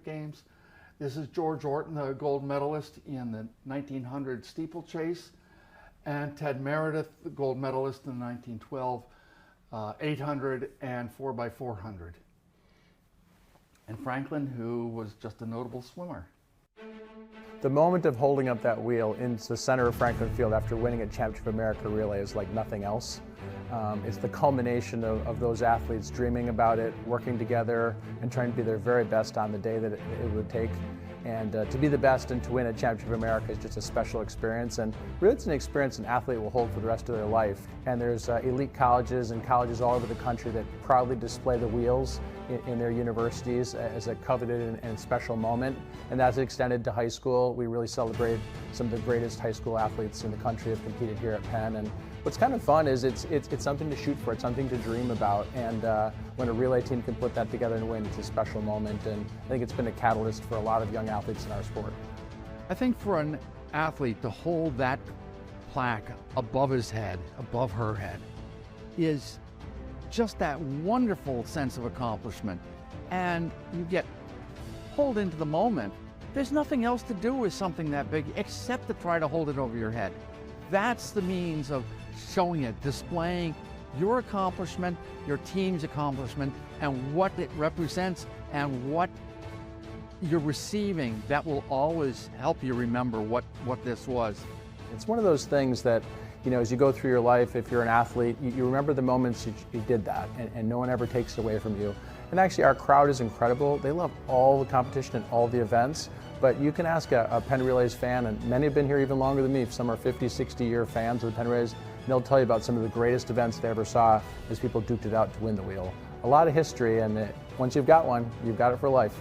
Olympic Games. This is George Orton, the gold medalist in the 1900 steeplechase, and Ted Meredith, the gold medalist in the 1912 800 and 4x400. And Franklin, who was just a notable swimmer. The moment of holding up that wheel into the center of Franklin Field after winning a Championship of America relay is like nothing else. It's the culmination of those athletes dreaming about it, working together, and trying to be their very best on the day that it would take. And to be the best and to win a Championship of America is just a special experience, and really it's an experience an athlete will hold for the rest of their life. And there's elite colleges and colleges all over the country that proudly display the wheels in their universities as a coveted and special moment. And that's extended to high school. We really celebrate some of the greatest high school athletes in the country have competed here at Penn. And what's kind of fun is it's something to shoot for, it's something to dream about. And when a relay team can put that together and win, it's a special moment. And I think it's been a catalyst for a lot of young athletes in our sport. I think for an athlete to hold that plaque above his head, above her head, is just that wonderful sense of accomplishment. And you get pulled into the moment. There's nothing else to do with something that big except to try to hold it over your head. That's the means of showing it, displaying your accomplishment, your team's accomplishment, and what it represents and what you're receiving. That will always help you remember what this was. It's one of those things that, you know, as you go through your life, if you're an athlete, you remember the moments you did that, and no one ever takes it away from you. And actually, our crowd is incredible. They love all the competition and all the events. But you can ask a Penn Relays fan, and many have been here even longer than me. Some are 50, 60-year fans of the Penn Relays, and they'll tell you about some of the greatest events they ever saw as people duked it out to win the wheel. A lot of history, and once you've got one, you've got it for life.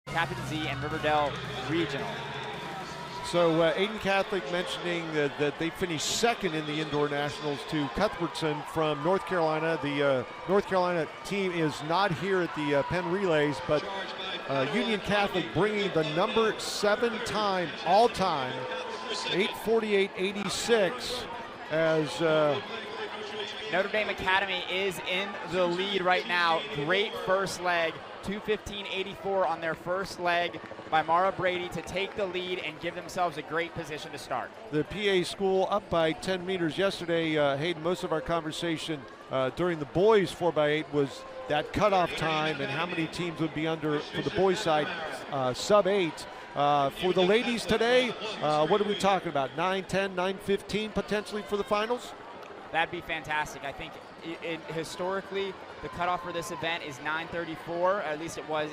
Captain Z and Riverdale Regional. So Aiden Catholic mentioning that they finished second in the indoor nationals to Cuthbertson from North Carolina. The North Carolina team is not here at the Penn Relays, but Union Catholic bringing the number 7 time all-time, 8:48.86, as Notre Dame Academy is in the lead right now. Great first leg, 2:15.84 on their first leg by Mara Brady to take the lead and give themselves a great position to start. The PA school up by 10 meters yesterday. Hayden, most of our conversation during the boys 4x8 was that cutoff time and how many teams would be under for the boys side, sub-8. For the ladies today, what are we talking about? 9:10, 9:15 potentially for the finals? that'd be fantastic. I think historically, the cutoff for this event is 9:34, at least it was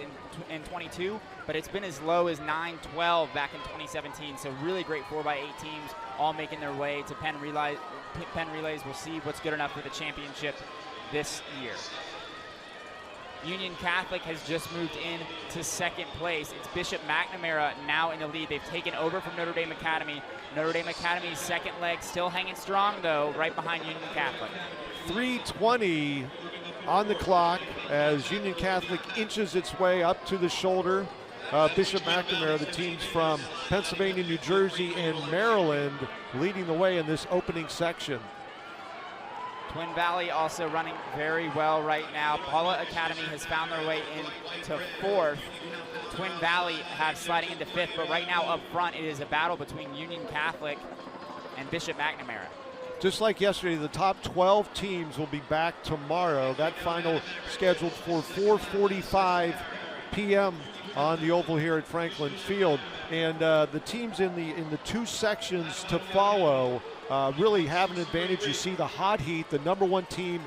in 22, but it's been as low as 9:12 back in 2017. So really great 4x8 teams all making their way to Penn Relays. We'll see what's good enough for the championship this year. Union Catholic has just moved in to second place. It's Bishop McNamara now in the lead. They've taken over from Notre Dame Academy. Notre Dame Academy's second leg still hanging strong, though, right behind Union Catholic. 3:20 on the clock as Union Catholic inches its way up to the shoulder. Bishop McNamara, the teams from Pennsylvania, New Jersey, and Maryland leading the way in this opening section. Twin Valley also running very well right now. Paula Academy has found their way into fourth. Twin Valley have sliding into fifth, but right now up front it is a battle between Union Catholic and Bishop McNamara. Just like yesterday, the top 12 teams will be back tomorrow. That final scheduled for 4:45 p.m. on the oval here at Franklin Field. And the teams in the two sections to follow really have an advantage. You see the hot heat, the number one team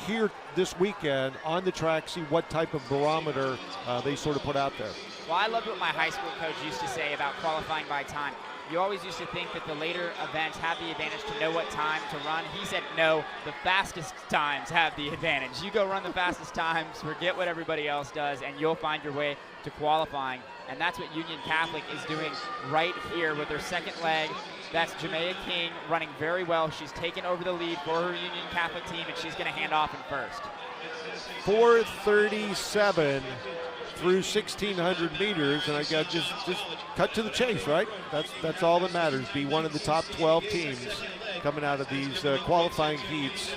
here this weekend on the track, see what type of barometer they sort of put out there. Well, I loved what my high school coach used to say about qualifying by time. You always used to think that the later events have the advantage to know what time to run. He said, no, the fastest times have the advantage. You go run the fastest times, forget what everybody else does, and you'll find your way to qualifying. And that's what Union Catholic is doing right here with their second leg. That's Jamea King running very well. She's taken over the lead for her Union Catholic team, and she's going to hand off in first. 4:37 through 1,600 meters, and I got just cut to the chase, right? That's all that matters. Be one of the top 12 teams coming out of these qualifying heats.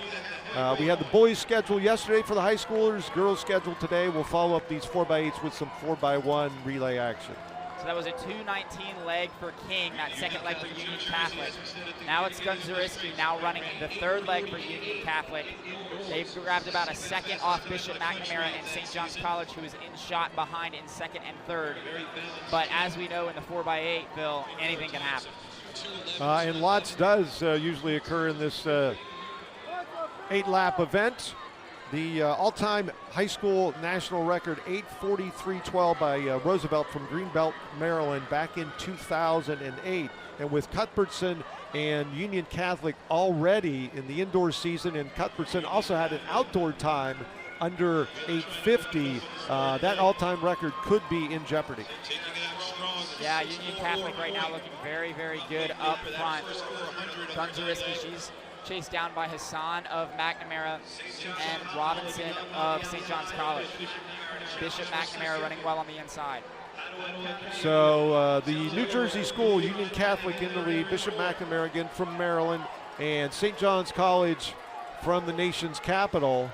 We had the boys schedule yesterday for the high schoolers, girls schedule today. We'll follow up these 4x8s with some 4x1 relay action. So that was a 2:19 leg for King, that second leg for Union Catholic. Now it's Gunzariski now running the third leg for Union Catholic. They've grabbed about a second off Bishop McNamara and St. John's College, who is in shot behind in second and third. But as we know in the 4x8, Bill, anything can happen. And lots does usually occur in this 8-lap event. The all-time high school national record, 8:43.12 by Roosevelt from Greenbelt, Maryland, back in 2008. And with Cuthbertson and Union Catholic already in the indoor season, and Cuthbertson also had an outdoor time under 8:50, that all-time record could be in jeopardy. Yeah, Union Catholic right now looking very, very good up front. Gunzariski, she's chased down by Hassan of McNamara and Robinson of St. John's College. Bishop McNamara running well on the inside. So the New Jersey school, Union Catholic in the lead, Bishop McNamara again from Maryland, and St. John's College from the nation's capital.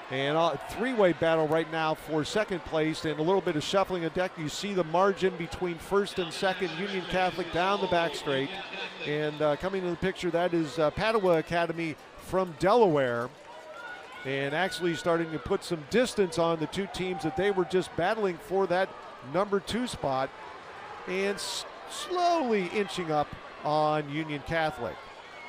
And a three-way battle right now for second place, and a little bit of shuffling of deck. You see the margin between first and second. Union Catholic down the back straight. And coming to the picture, that is Padua Academy from Delaware. And actually starting to put some distance on the two teams that they were just battling for that number 2 spot. And slowly inching up on Union Catholic.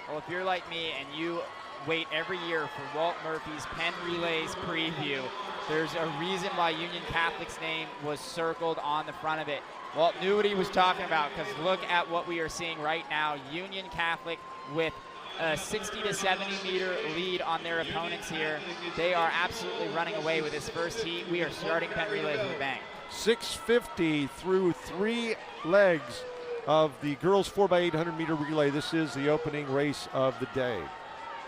Well, if you're like me and you wait every year for Walt Murphy's Penn Relays preview, there's a reason why Union Catholic's name was circled on the front of it. Walt knew what he was talking about, because look at what we are seeing right now. Union Catholic with a 60 to 70 meter lead on their opponents here. They are absolutely running away with this first heat. We are starting Penn Relays with a bang. 6:50 through 3 legs of the girls 4x800 meter relay. This is the opening race of the day.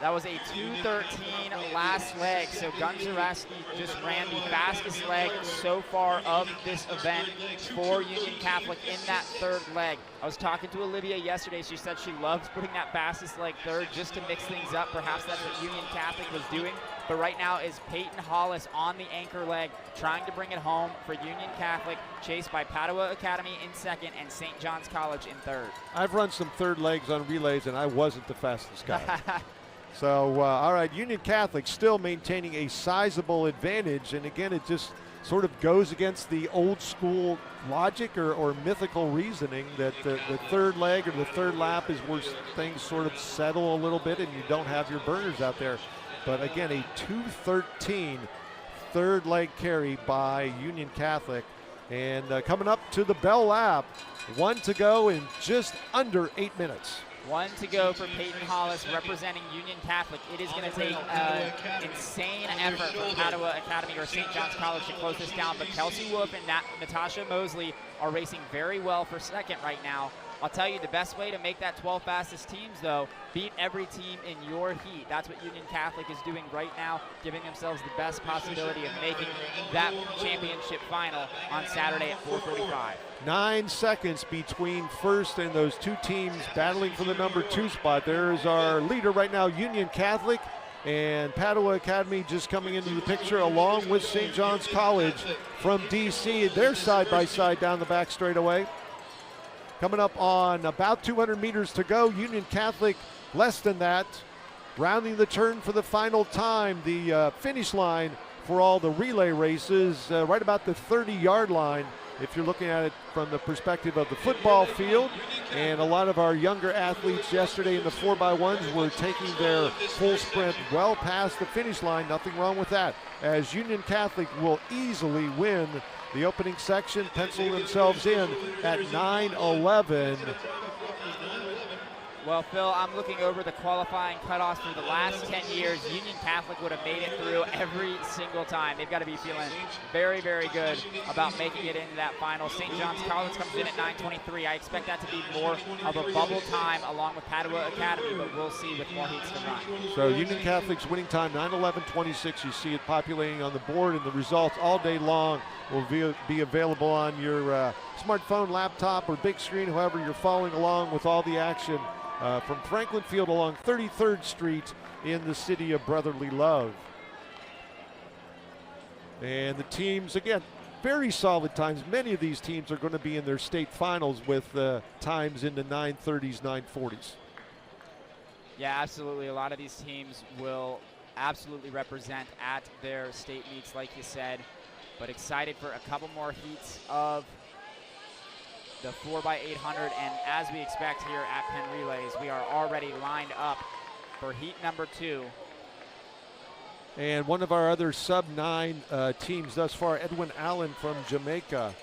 That was a 2:13 last leg, so Gunzaraski just ran the fastest leg so far of this event for Union Catholic in that third leg. I was talking to Olivia yesterday. She said she loves putting that fastest leg third just to mix things up. Perhaps that's what Union Catholic was doing. But right now is Peyton Hollis on the anchor leg, trying to bring it home for Union Catholic, chased by Padua Academy in second and St. John's College in third. I've run some third legs on relays, and I wasn't the fastest guy. So, all right, Union Catholic still maintaining a sizable advantage. And again, it just sort of goes against the old school logic or mythical reasoning that the third leg or the third lap is where things sort of settle a little bit and you don't have your burners out there. But again, a 2:13 third leg carry by Union Catholic. And coming up to the bell lap, 1 to go in just under 8 minutes. 1 to go for Peyton Hollis representing Union Catholic. It is going to take an insane effort from Padua Academy or St. John's College to close this down, but Kelsey Wolf and Natasha Mosley are racing very well for second right now. I'll tell you the best way to make that 12 fastest teams, though, beat every team in your heat. That's what Union Catholic is doing right now, giving themselves the best possibility of making that championship final on Saturday at 4:45. 9 seconds between first and those two teams battling for the number 2 spot. There's our leader right now, Union Catholic, and Padua Academy just coming into the picture along with St. John's College from DC. They're side by side down the back straightaway. Coming up on about 200 meters to go. Union Catholic less than that. Rounding the turn for the final time. The finish line for all the relay races right about the 30-yard line if you're looking at it from the perspective of the football field. And a lot of our younger athletes yesterday in the 4x1s were taking their full sprint well past the finish line. Nothing wrong with that, as Union Catholic will easily win the opening section, pencil themselves in at 9:11. Well, Phil, I'm looking over the qualifying cutoffs for the last 10 years. Union Catholic would have made it through every single time. They've got to be feeling very, very good about making it into that final. St. John's College comes in at 9:23. I expect that to be more of a bubble time along with Padua Academy, but we'll see with more heats to run. So Union Catholic's winning time, 9:11.26. You see it populating on the board, and the results all day long will be available on your smartphone, laptop, or big screen, however you're following along with all the action from Franklin Field along 33rd Street in the city of brotherly love. And the teams, again, very solid times. Many of these teams are going to be in their state finals with times in the 9:30s, 9:40s. Yeah, absolutely. A lot of these teams will absolutely represent at their state meets, like you said. But excited for a couple more heats of the 4x800, and as we expect here at Penn Relays, we are already lined up for heat number 2. And one of our other sub-9 teams thus far, Edwin Allen from Jamaica.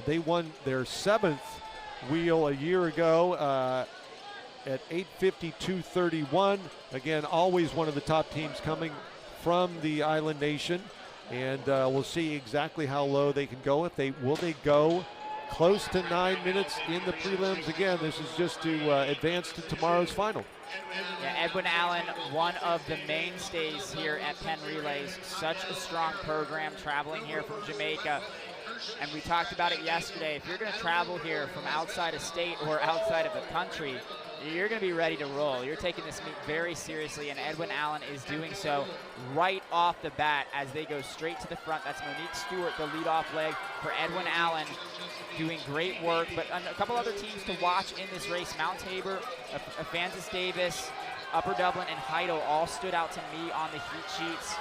They won their 7th wheel a year ago at 8:52.31. Again, always one of the top teams coming from the island nation. And we'll see exactly how low they can go. Will they go close to 9 minutes in the prelims? Again, this is just to advance to tomorrow's final. Yeah, Edwin Allen, one of the mainstays here at Penn Relays. Such a strong program traveling here from Jamaica. And we talked about it yesterday. If you're going to travel here from outside of state or outside of the country, you're going to be ready to roll. You're taking this meet very seriously, and Edwin Allen is doing so right off the bat as they go straight to the front. That's Monique Stewart, the leadoff leg for Edwin Allen, doing great work. But a couple other teams to watch in this race, Mount Tabor, Francis Davis, Upper Dublin, and Heidel all stood out to me on the heat sheets.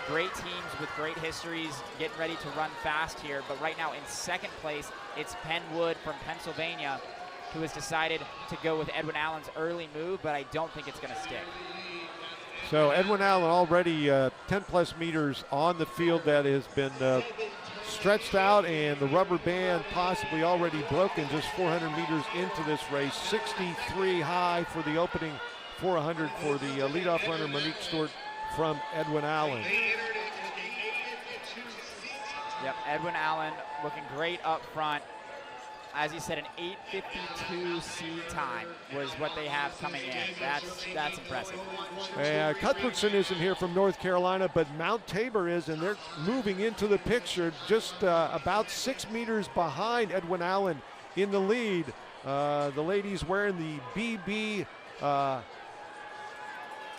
Great teams with great histories, getting ready to run fast here. But right now in second place, it's Penwood from Pennsylvania, who has decided to go with Edwin Allen's early move, but I don't think it's going to stick. So Edwin Allen already 10 plus meters on the field that has been stretched out, and the rubber band possibly already broken just 400 meters into this race. 63 high for the opening 400 for the leadoff runner Monique Stewart from Edwin Allen. Yep, Edwin Allen looking great up front. As you said, an 8:52 C time was what they have coming in. That's impressive. Cuthbertson isn't here from North Carolina, but Mount Tabor is, and they're moving into the picture just about 6 meters behind Edwin Allen in the lead. The ladies wearing the BB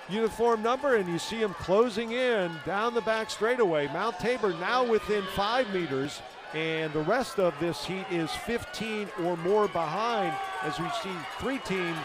uniform number, and you see them closing in down the back straightaway. Mount Tabor now within 5 meters. And the rest of this heat is 15 or more behind, as we see 3 teams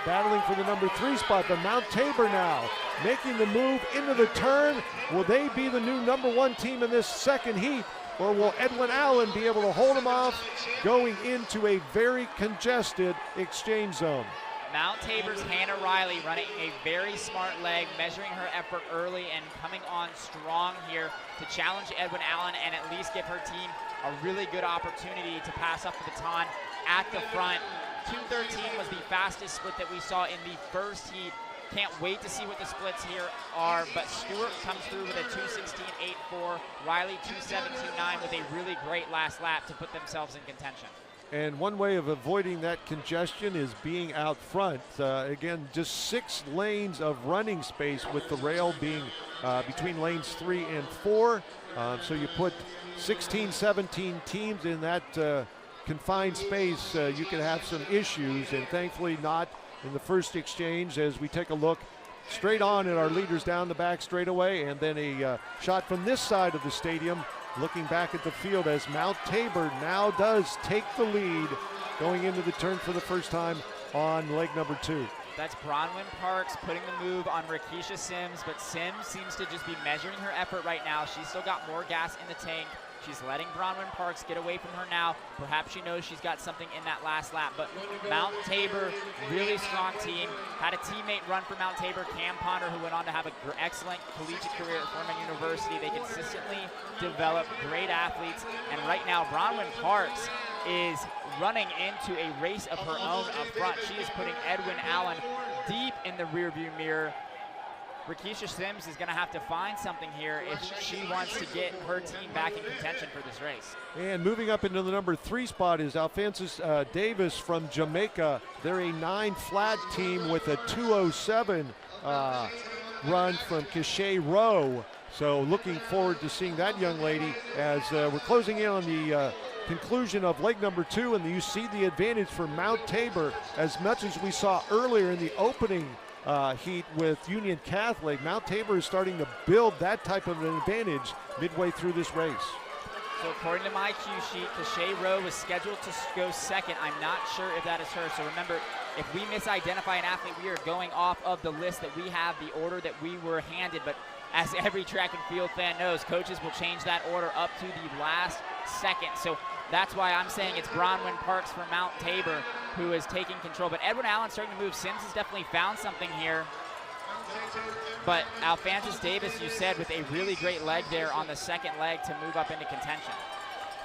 battling for the number 3 spot. But Mount Tabor now making the move into the turn. Will they be the new number 1 team in this second heat? or will Edwin Allen be able to hold him off going into a very congested exchange zone? Mount Tabor's Hannah Riley running a very smart leg, measuring her effort early and coming on strong here to challenge Edwin Allen and at least give her team a really good opportunity to pass up the baton at the front. 2:13 was the fastest split that we saw in the first heat. Can't wait to see what the splits here are, but Stewart comes through with a 2:16.84, Riley 2:17.29 with a really great last lap to put themselves in contention. And one way of avoiding that congestion is being out front. Again, just 6 lanes of running space with the rail being between lanes 3 and 4. So you put 16, 17 teams in that confined space, you could have some issues, and thankfully not in the first exchange. As we take a look straight on at our leaders down the back straightaway, and then a shot from this side of the stadium, looking back at the field as Mount Tabor now does take the lead going into the turn for the first time on leg number 2. That's Bronwyn Parks putting the move on Rakisha Sims, but Sims seems to just be measuring her effort right now. She's still got more gas in the tank. She's letting Bronwyn Parks get away from her now. Perhaps she knows she's got something in that last lap. But Mount Tabor, really strong team. Had a teammate run for Mount Tabor, Cam Ponder, who went on to have an excellent collegiate career at Furman University. They consistently develop great athletes. And right now, Bronwyn Parks is running into a race of her own up front. She is putting Edwin Allen deep in the rearview mirror. Rakisha Sims is going to have to find something here if she wants to get her team back in contention for this race. And moving up into the number 3 spot is Alphonsus Davis from Jamaica. They're a 9 flat team with a 2:07 run from Cachet Row. So looking forward to seeing that young lady as we're closing in on the conclusion of leg number 2, and you see the advantage for Mount Tabor as much as we saw earlier in the opening heat with Union Catholic. Mount Tabor is starting to build that type of an advantage midway through this race. So according to my cue sheet, Cachet Rowe was scheduled to go second. I'm not sure if that is her. So remember, if we misidentify an athlete, we are going off of the list that we have, the order that we were handed. But as every track and field fan knows, coaches will change that order up to the last second. So that's why I'm saying it's Bronwyn Parks from Mount Tabor who is taking control. But Edwin Allen starting to move. Sims has definitely found something here. But Alphonsus Davis, you said, with a really great leg there on the second leg to move up into contention.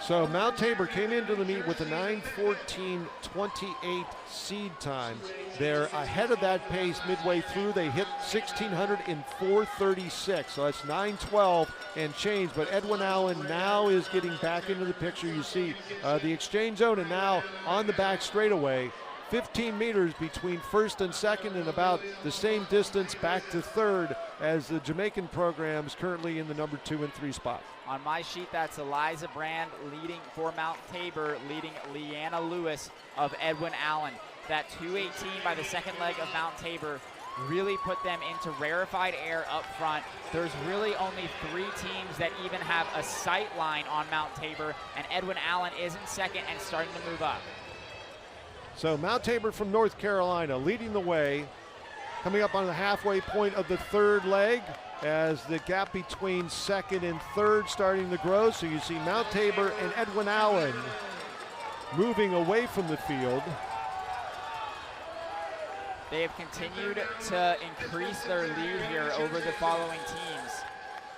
So Mount Tabor came into the meet with a 9:14.28 seed time. They're ahead of that pace midway through. They hit 1,600 in 4:36, so that's 9:12 and change. But Edwin Allen now is getting back into the picture. You see the exchange zone, and now on the back straightaway. 15 meters between first and second, and about the same distance back to third as the Jamaican program's currently in the number 2 and 3 spot. On my sheet, that's Eliza Brand leading for Mount Tabor, leading Leanna Lewis of Edwin Allen. That 2:18 by the second leg of Mount Tabor really put them into rarefied air up front. There's really only 3 teams that even have a sight line on Mount Tabor, and Edwin Allen is in second and starting to move up. So Mount Tabor from North Carolina leading the way, coming up on the halfway point of the third leg as the gap between second and third starting to grow. So you see Mount Tabor and Edwin Allen moving away from the field. They have continued to increase their lead here over the following teams.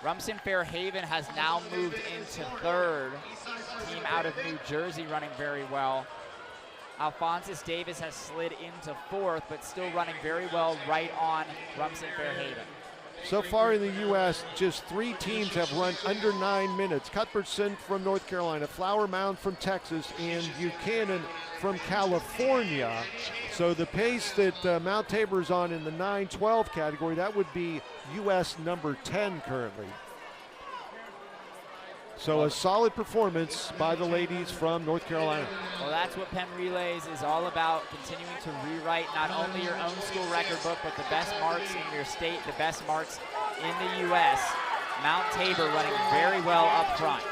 Rumson Fairhaven has now moved into third. Team out of New Jersey running very well. Alphonsus Davis has slid into fourth, but still running very well right on Rumson Fairhaven. So far in the U.S., just 3 teams have run under 9 minutes. Cuthbertson from North Carolina, Flower Mound from Texas, and Buchanan from California. So the pace that Mount Tabor is on in the 9:12 category, that would be U.S. number 10 currently. So a solid performance by the ladies from North Carolina. Well, that's what Penn Relays is all about, continuing to rewrite not only your own school record book, but the best marks in your state, the best marks in the U.S. Mount Tabor running very well up front.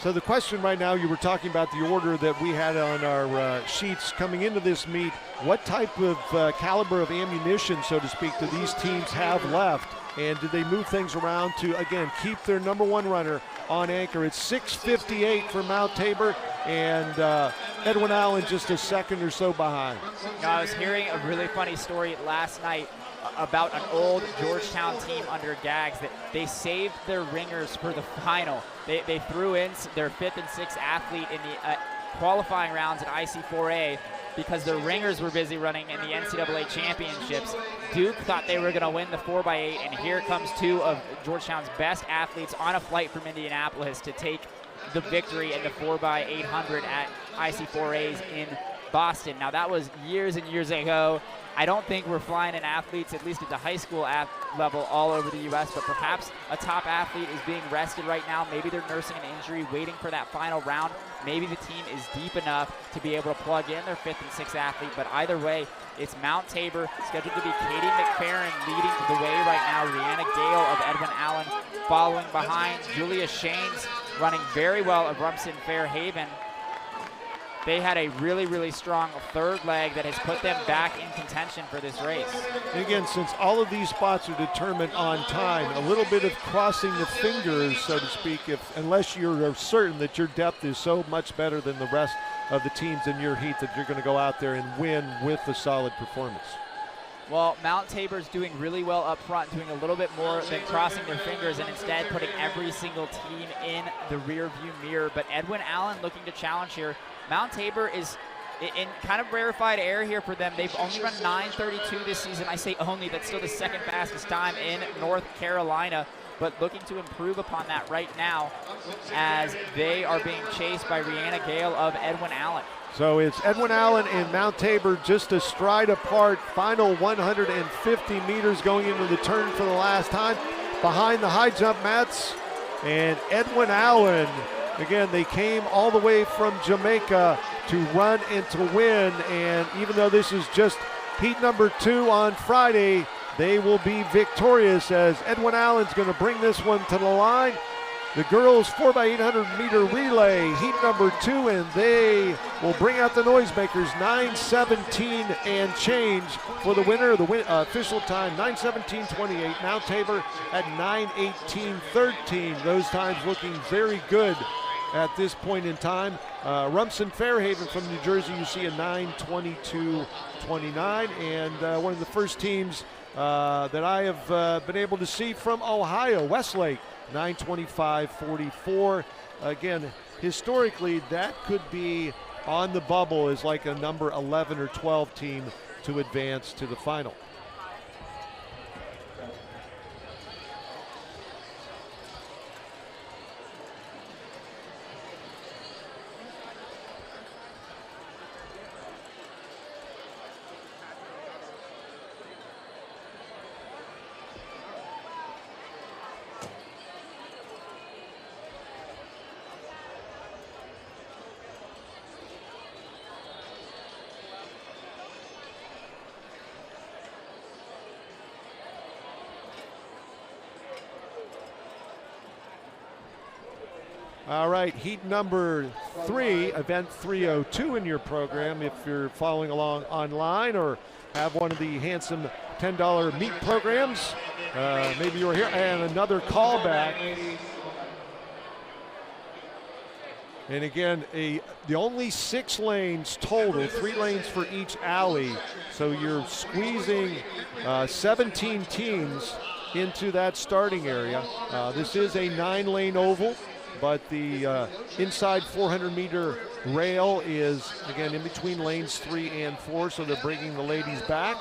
So the question right now, you were talking about the order that we had on our sheets coming into this meet. What type of caliber of ammunition, so to speak, do these teams have left And did they move things around to, again, keep their number one runner on anchor? It's 6:58 for Mount Tabor, and Edwin Allen just a second or so behind. Now, I was hearing a really funny story last night about an old Georgetown team under Gags that they saved their ringers for the final. They threw in their 5th and 6th athlete in the qualifying rounds at IC4A because their ringers were busy running in the NCAA championships. Duke thought they were going to win the 4x8, and here comes 2 of Georgetown's best athletes on a flight from Indianapolis to take the victory in the 4x800 at IC4As in Boston. Now, that was years and years ago. I don't think we're flying in athletes, at least at the high school level, all over the U.S., but perhaps a top athlete is being rested right now. Maybe they're nursing an injury, waiting for that final round. Maybe the team is deep enough to be able to plug in their 5th and 6th athlete, but either way, it's Mount Tabor, scheduled to be Katie McFerrin leading the way right now. Rihanna Gale of Edwin Allen following behind. Julia Shanes running very well of Rumson Fairhaven. They had a really, really strong 3rd leg that has put them back in contention for this race. And again, since all of these spots are determined on time, a little bit of crossing the fingers, so to speak, unless you're certain that your depth is so much better than the rest of the teams in your heat that you're going to go out there and win with a solid performance. Well, Mount Tabor's doing really well up front, doing a little bit more than crossing their fingers and instead putting every single team in the rear view mirror. But Edwin Allen looking to challenge here. Mount Tabor is in kind of rarefied air here for them. They've only run 9:32 this season. I say only, that's still the 2nd fastest time in North Carolina, but looking to improve upon that right now as they are being chased by Rihanna Gale of Edwin Allen. So it's Edwin Allen and Mount Tabor just a stride apart. Final 150 meters going into the turn for the last time behind the high jump mats. And Edwin Allen, again, they came all the way from Jamaica to run and to win. And even though this is just heat number 2 on Friday, they will be victorious as Edwin Allen's going to bring this one to the line. The girls 4x800 meter relay, heat number 2, and they will bring out the noisemakers. 9:17 and change for the winner. The official time 9:17:28. Mount Tabor at 9:18:13. Those times looking very good at this point in time. Rumson Fairhaven from New Jersey, you see a 9:22:29, and one of the first teams that I have been able to see from Ohio, Westlake. 9:25:44. Again, historically, that could be on the bubble as like a number 11 or 12 team to advance to the final. All right, heat number 3, event 302 in your program. If you're following along online or have one of the handsome $10 meet programs, maybe you're here. And another callback. And again, the only 6 lanes total, 3 lanes for each alley. So you're squeezing 17 teams into that starting area. This is a 9-lane oval, but the inside 400-meter rail is, again, in between lanes 3 and 4, so they're bringing the ladies back.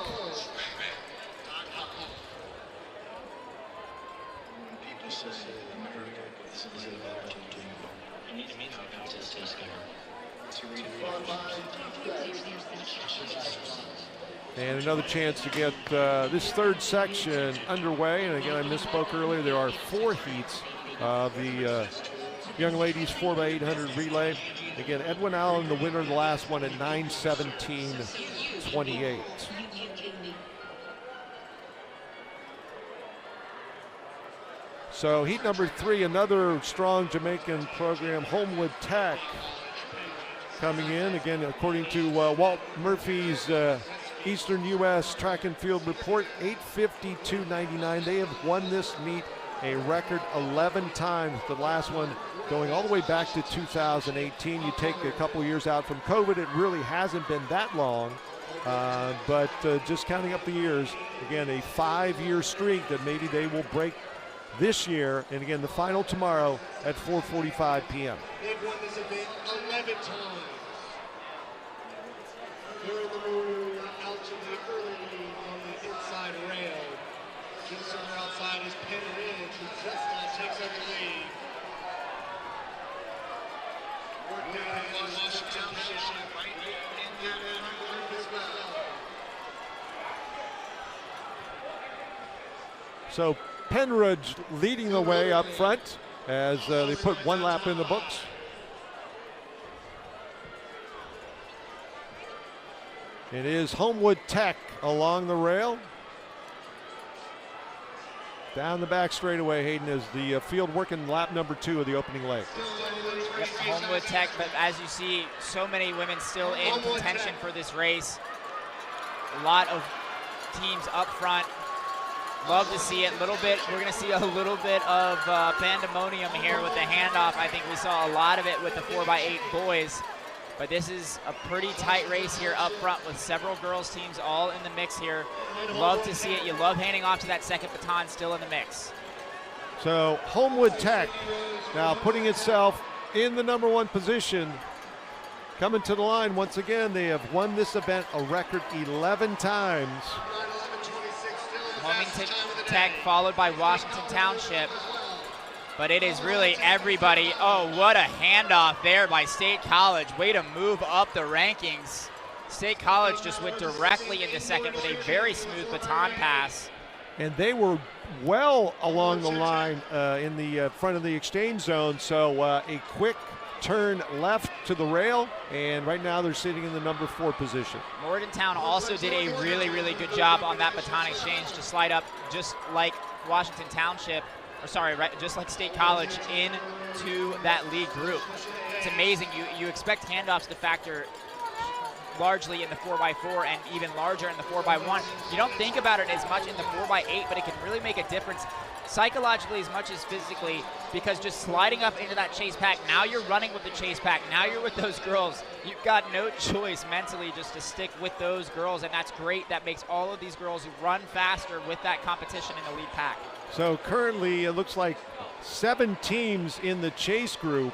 And another chance to get this 3rd section underway. And again, I misspoke earlier, there are 4 heats of the young ladies 4x800 relay. Again, Edwin Allen, the winner of the last one at 9:17:28. So heat number 3, another strong Jamaican program, Homewood Tech, coming in. Again, according to Walt Murphy's Eastern U.S. Track and Field Report, 8:52.99. They have won this meet a record 11 times, the last one going all the way back to 2018. You take a couple years out from COVID, it really hasn't been that long, but just counting up the years, again, a 5-year streak that maybe they will break this year. And again, the final tomorrow at 4:45 p.m. They've won this event 11 times. They're in the move out to the early lead on the inside rail. Just on their outside is Penn Relays, who just now takes over the lead. Washington Township right in that group as well. So Penridge leading the way up front as they put one lap in the books. It is Homewood Tech along the rail. Down the back straightaway, Hayden, is the field working lap number 2 of the opening leg. Yep, Homewood Tech, but as you see, so many women still in contention for this race. A lot of teams up front. Love to see it. We're going to see a little bit of pandemonium here with the handoff. I think we saw a lot of it with the 4x8 boys. But this is a pretty tight race here up front with several girls teams all in the mix here. Love to see it. You love handing off to that second baton still in the mix. So Homewood Tech now putting itself in the number 1 position. Coming to the line once again. They have won this event a record 11 times. Wilmington Tech followed by Washington Township. But it is really everybody. Oh, what a handoff there by State College. Way to move up the rankings. State College just went directly into second with a very smooth baton pass. And they were well along the line in the front of the exchange zone. So a quick turn left to the rail, and right now they're sitting in the number 4 position. Morgantown also did a really, really good job on that baton exchange to slide up just like Washington Township. Just like State College into that lead group. It's amazing. You expect handoffs to factor largely in the 4x4 and even larger in the 4x1. You don't think about it as much in the 4x8, but it can really make a difference psychologically as much as physically, because just sliding up into that chase pack, now you're running with the chase pack, now you're with those girls. You've got no choice mentally just to stick with those girls, and that's great. That makes all of these girls run faster with that competition in the lead pack. So currently it looks like 7 teams in the chase group,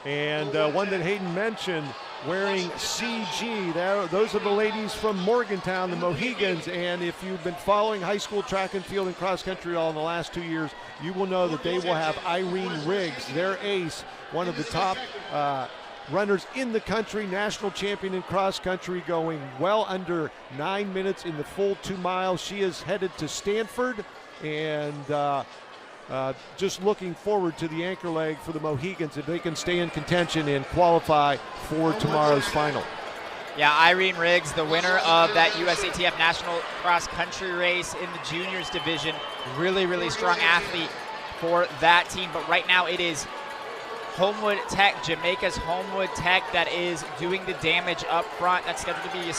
and one that Hayden mentioned wearing CG. Those are the ladies from Morgantown, the Mohegans, and if you've been following high school track and field and cross country all in the last 2 years, you will know that they will have Irene Riggs, their ace, one of the top runners in the country, national champion in cross country, going well under 9 minutes in the full 2 miles. She is headed to Stanford, and just looking forward to the anchor leg for the Mohegans if they can stay in contention and qualify for tomorrow's final. Yeah, Irene Riggs, the winner of that USATF National Cross Country race in the juniors division. Really, really strong athlete for that team. But right now it is Homewood Tech, Jamaica's Homewood Tech, that is doing the damage up front. That's scheduled to be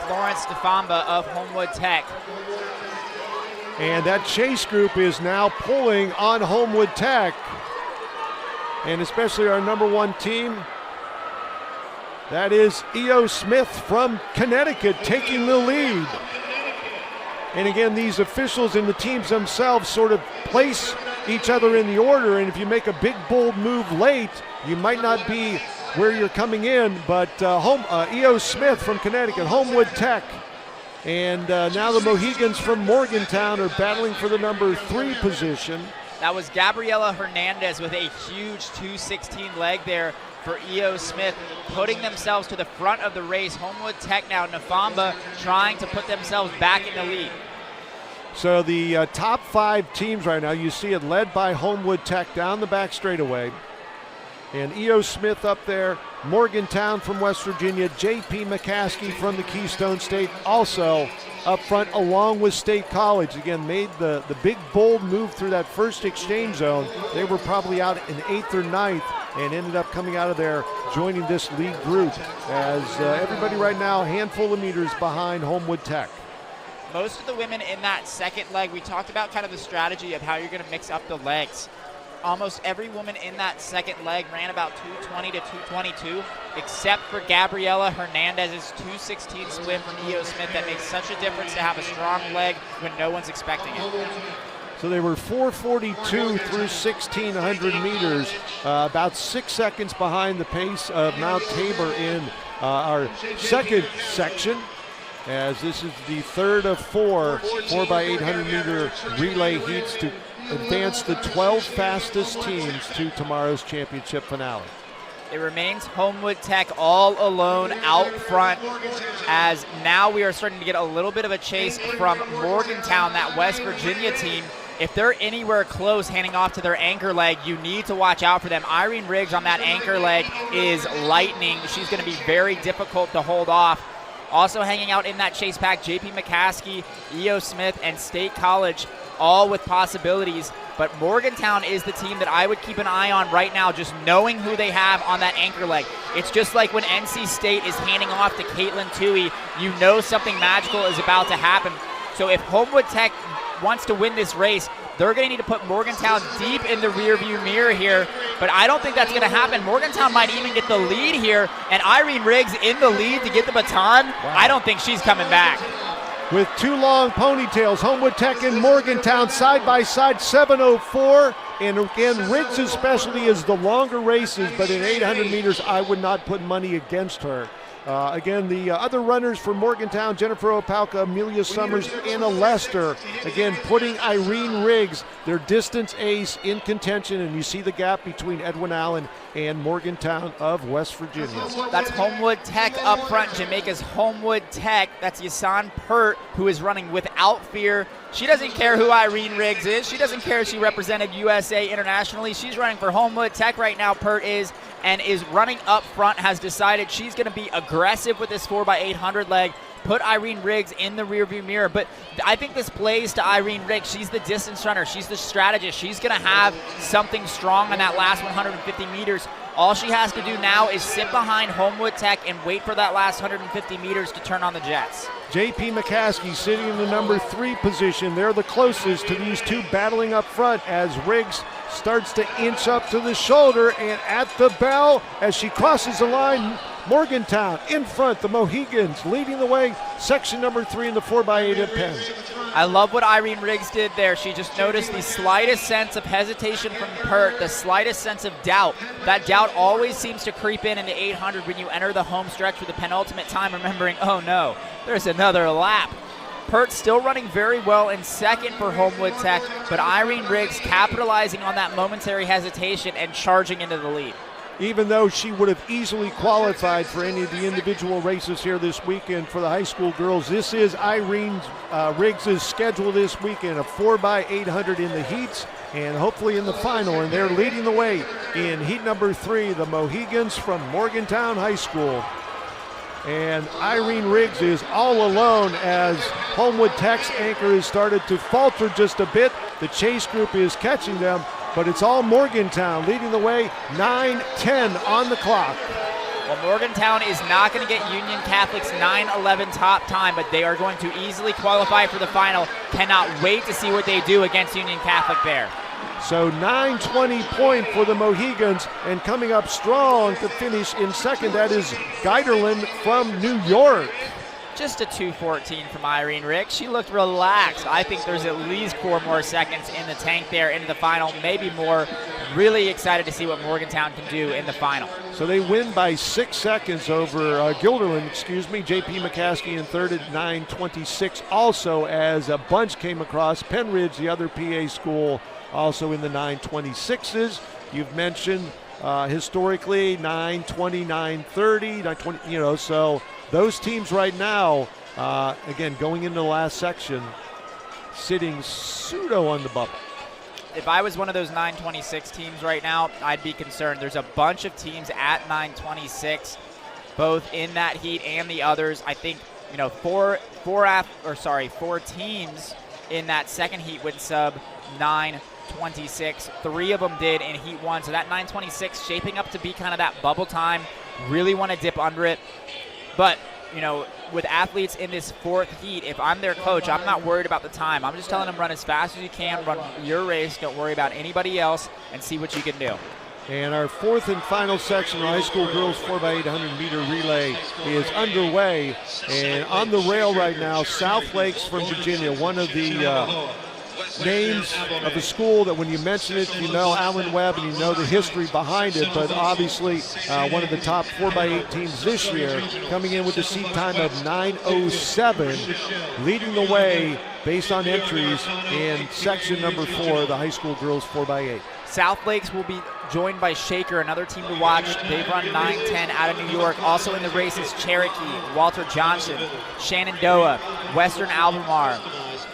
Florence Stefamba of Homewood Tech. And that chase group is now pulling on Homewood Tech, and especially our number 1 team. That is E.O. Smith from Connecticut taking the lead. And again, these officials and the teams themselves sort of place each other in the order, and if you make a big, bold move late, you might not be where you're coming in. But E.O. Smith from Connecticut, Homewood Tech, and now the Mohegans from Morgantown are battling for the number 3 position. That was Gabriela Hernandez with a huge 2:16 leg there for E.O. Smith, putting themselves to the front of the race. Homewood Tech now, Nafamba trying to put themselves back in the lead. So the top 5 teams right now, you see it led by Homewood Tech down the back straightaway. And E.O. Smith up there, Morgantown from West Virginia, J.P. McCaskey from the Keystone State also up front, along with State College. Again, made the big, bold move through that first exchange zone. They were probably out in 8th or 9th and ended up coming out of there joining this lead group as everybody right now a handful of meters behind Homewood Tech. Most of the women in that second leg, we talked about kind of the strategy of how you're going to mix up the legs. Almost every woman in that second leg ran about 220 to 222, except for Gabriela Hernandez's 216 split from E.O. Smith. That makes such a difference to have a strong leg when no one's expecting it. So they were 4:42 through 1,600 meters, about 6 seconds behind the pace of Mount Tabor in our second section, as this is the third of 4 4x800 meter relay heats to advance the 12 fastest teams to tomorrow's championship finale. It remains Homewood Tech all alone out front, as now we are starting to get a little bit of a chase from Morgantown, that West Virginia team. If they're anywhere close handing off to their anchor leg, you need to watch out for them. Irene Riggs on that anchor leg is lightning. She's going to be very difficult to hold off. Also hanging out in that chase pack, J.P. McCaskey, E.O. Smith, and State College, all with possibilities. But Morgantown is the team that I would keep an eye on right now, just knowing who they have on that anchor leg. It's just like when NC State is handing off to Caitlin Toohey, you know something magical is about to happen. So if Homewood Tech wants to win this race, they're going to need to put Morgantown deep in the rearview mirror here, but I don't think that's going to happen. Morgantown might even get the lead here, and Irene Riggs in the lead to get the baton. Wow. I don't think she's coming back. With two long ponytails, Homewood Tech and Morgantown side by side, 7:04. And again, Riggs' specialty is the longer races, but in 800 meters, I would not put money against her. Again, the other runners for Morgantown, Jennifer Opalka, Amelia Summers, Anna Lester, again, putting Irene Riggs, their distance ace, in contention, and you see the gap between Edwin Allen and Morgantown of West Virginia. That's Homewood Tech up front, Jamaica's Homewood Tech. That's Yasan Pert, who is running without fear. She doesn't care who Irene Riggs is. She doesn't care if she represented USA internationally. She's running for Homewood Tech right now, Pert is, and is running up front, has decided she's going to be aggressive with this 4x800 leg, put Irene Riggs in the rearview mirror. But I think this plays to Irene Riggs. She's the distance runner. She's the strategist. She's going to have something strong on that last 150 meters. All she has to do now is sit behind Homewood Tech and wait for that last 150 meters to turn on the jets. J.P. McCaskey sitting in the number 3 position. They're the closest to these two battling up front as Riggs starts to inch up to the shoulder, and at the bell as she crosses the line, Morgantown in front, the Mohegans leading the way, section number 3 in the 4x8 at Penn. I love what Irene Riggs did there. She just noticed the slightest sense of hesitation from Pert, the slightest sense of doubt. That doubt always seems to creep in the 800 when you enter the home stretch for the penultimate time, remembering, oh no, there's another lap. Pert still running very well in second for Homewood Tech, but Irene Riggs capitalizing on that momentary hesitation and charging into the lead. Even though she would have easily qualified for any of the individual races here this weekend for the high school girls, this is Irene Riggs' schedule this weekend, a 4x800 in the heats and hopefully in the final, and they're leading the way in heat number 3, the Mohegans from Morgantown High School. And Irene Riggs is all alone as Homewood Tech's anchor has started to falter just a bit. The chase group is catching them, but it's all Morgantown leading the way, 9:10 on the clock. Well, Morgantown is not going to get Union Catholic's 9:11 top time, but they are going to easily qualify for the final. Cannot wait to see what they do against Union Catholic there. So 9:20 point for the Mohegans, and coming up strong to finish in second, that is Geiderland from New York. Just a 2:14 from Irene Riggs. She looked relaxed. I think there's at least 4 more seconds in the tank there into the final, maybe more. Really excited to see what Morgantown can do in the final. So they win by 6 seconds over Guilderland, J.P. McCaskey in third at 9:26. Also, as a bunch came across, Penn Ridge, the other PA school, also in the 9:26s. You've mentioned historically 9:20, 9:30, 9:20, so those teams right now, again, going into the last section, sitting pseudo on the bubble. If I was one of those 9:26 teams right now, I'd be concerned. There's a bunch of teams at 9:26, both in that heat and the others. I think, 4 teams in that second heat went sub 9 9:26. 3 of them did in Heat 1. So that 9:26 shaping up to be kind of that bubble time. Really want to dip under it. But, you know, with athletes in this 4th heat, if I'm their coach, I'm not worried about the time. I'm just telling them run as fast as you can, run your race, don't worry about anybody else, and see what you can do. And our 4th and final section of high school girls 4x800 meter relay is underway. And on the rail right now, South Lakes from Virginia, one of the names of the school that when you mention it, you know Alan Webb and you know the history behind it, but obviously one of the top 4x8 teams this year, coming in with a seat time of 9:07, leading the way based on entries in section number 4, the high school girls 4x8. South Lakes will be joined by Shaker, another team to watch. They've run 9:10 out of New York. Also in the race is Cherokee, Walter Johnson, Shenandoah, Western Albemarle,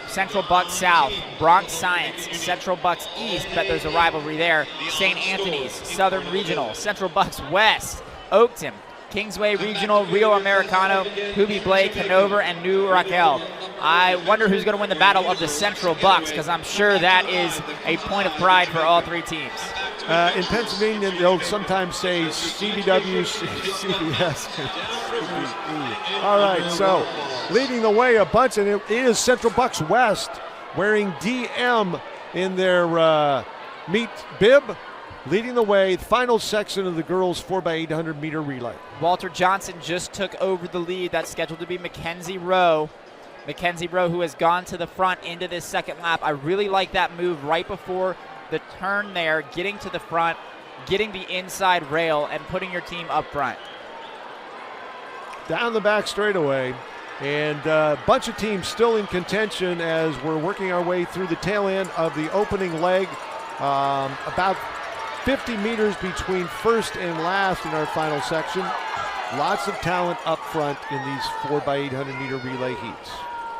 Central Bucks South, Bronx Science, Central Bucks East, bet there's a rivalry there, St. Anthony's, Southern Regional, Central Bucks West, Oakton, Kingsway Regional, Rio Americano, Hoobie Blake, Hanover, and New Raquel. I wonder who's going to win the battle of the Central Bucks, because I'm sure that is a point of pride for all 3 teams. In Pennsylvania, they'll sometimes say CBW, CBS. All right, so leading the way a bunch, and it is Central Bucks West wearing DM in their meet bib, leading the way, final section of the girls 4x800 meter relay. Walter Johnson just took over the lead. That's scheduled to be Mackenzie Rowe. Mackenzie Rowe, who has gone to the front into this second lap. I really like that move right before the turn there, getting to the front, getting the inside rail, and putting your team up front. Down the back straightaway, and a bunch of teams still in contention as we're working our way through the tail end of the opening leg. About 50 meters between first and last in our final section. Lots of talent up front in these 4x800 meter relay heats.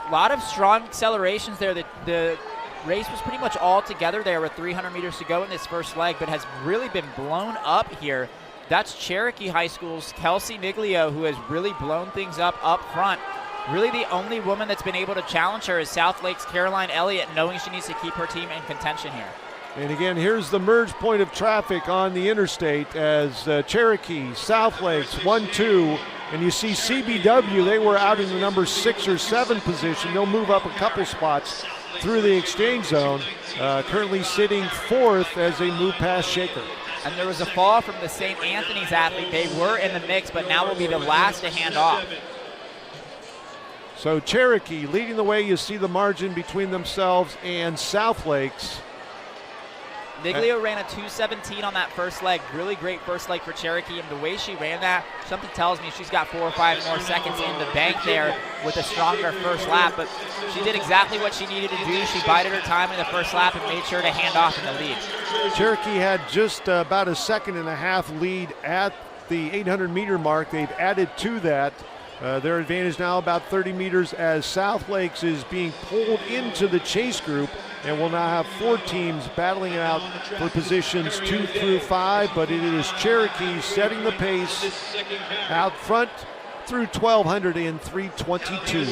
A lot of strong accelerations there. The race was pretty much all together there with 300 meters to go in this first leg, but has really been blown up here. That's Cherokee High School's Kelsey Miglio, who has really blown things up front. Really the only woman that's been able to challenge her is South Lake's Caroline Elliott, knowing she needs to keep her team in contention here. And again, here's the merge point of traffic on the interstate as Cherokee, South Lakes, 1-2, and you see CBW, they were out in the number 6 or 7 position. They'll move up a couple spots through the exchange zone, currently sitting 4th as they move past Shaker. And there was a fall from the St. Anthony's athlete. They were in the mix, but now will be the last to hand off. So Cherokee leading the way. You see the margin between themselves and South Lakes. Miglio ran a 2:17 on that first leg. Really great first leg for Cherokee, and the way she ran that, something tells me she's got 4 or 5 more seconds in the bank there with a stronger first lap, but she did exactly what she needed to do. She bided her time in the first lap and made sure to hand off in the lead. Cherokee had just about a 1.5 lead at the 800 meter mark. They've added to that. Their advantage now about 30 meters as South Lakes is being pulled into the chase group, and we'll now have 4 teams battling it out for positions 2 through 5, but it is Cherokee setting the pace out front through 1,200 in 3:22.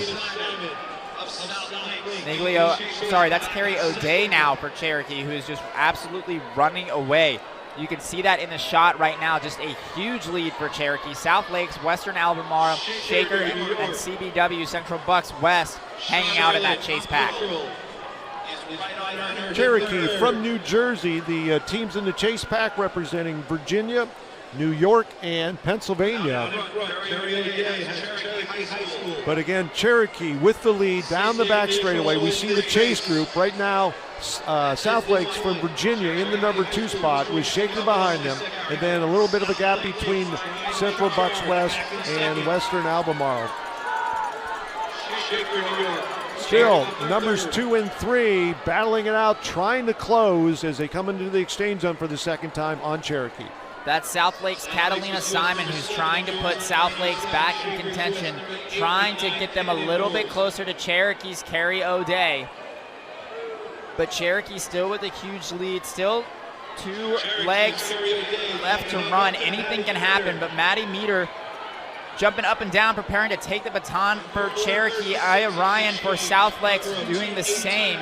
Miglio, sorry, that's Carrie O'Day now for Cherokee, who is just absolutely running away. You can see that in the shot right now, just a huge lead for Cherokee. South Lakes, Western Albemarle, Shaker, and CBW, Central Bucks West, hanging out in that chase pack. Cherokee from New Jersey, the teams in the chase pack representing Virginia, New York, and Pennsylvania. But again, Cherokee with the lead down the back straightaway. We see the chase group right now. South Lakes from Virginia in the number 2 spot with Shaker behind them, and then a little bit of a gap between Central Bucks West and Western Albemarle. Still, numbers 2 and 3 battling it out, trying to close as they come into the exchange zone for the second time on Cherokee. That's South Lakes' Catalina Simon, who's trying to put South Lakes back in contention, trying to get them a little bit closer to Cherokee's Carrie O'Day. But Cherokee still with a huge lead, still 2 legs left to run. Anything can happen, but Maddie Meter jumping up and down, preparing to take the baton for Cherokee. Aya Ryan for South Lakes doing the same.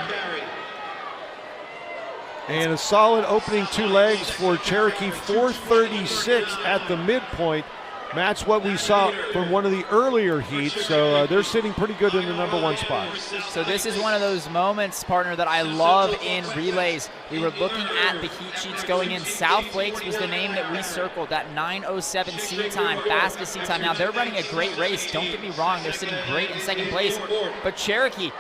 And a solid opening 2 legs for Cherokee, 4:36 at the midpoint. Match what we saw from one of the earlier heats, so they're sitting pretty good in the #1 spot. So this is one of those moments, partner, that I love in relays. We were looking at the heat sheets going in. South Lakes was the name that we circled, that 9:07 seat time, fastest seat time. Now, they're running a great race. Don't get me wrong, they're sitting great in second place. But Cherokee,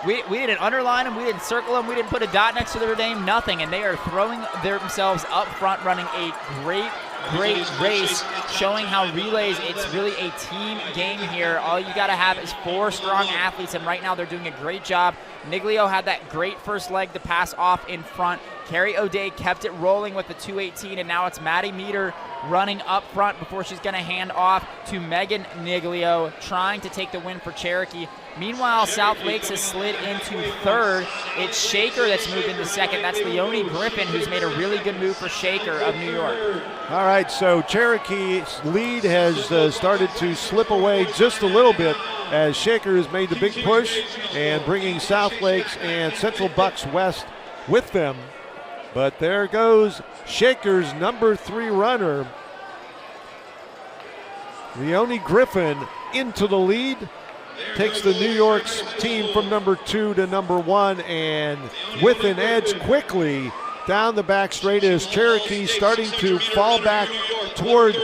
we didn't underline them, we didn't circle them, we didn't put a dot next to their name, nothing. And they are throwing themselves up front, running a great race, showing how relays, it's really a team game here. All you got to have is 4 strong athletes, and right now they're doing a great job. Niglio had that great first leg to pass off in front. Carrie O'Day kept it rolling with the 2:18, and now it's Maddie Meter running up front before she's going to hand off to Megan Niglio, trying to take the win for Cherokee. Meanwhile, South Lakes has slid into third. It's Shaker that's moved into second. That's Leonie Griffin, who's made a really good move for Shaker of New York. All right, so Cherokee's lead has started to slip away just a little bit as Shaker has made the big push and bringing South Lakes and Central Bucks West with them. But there goes Shaker's #3 runner, Leonie Griffin, into the lead. Takes the New York's team from #2 to #1, and with an edge quickly down the back straight as Cherokee starting to fall back toward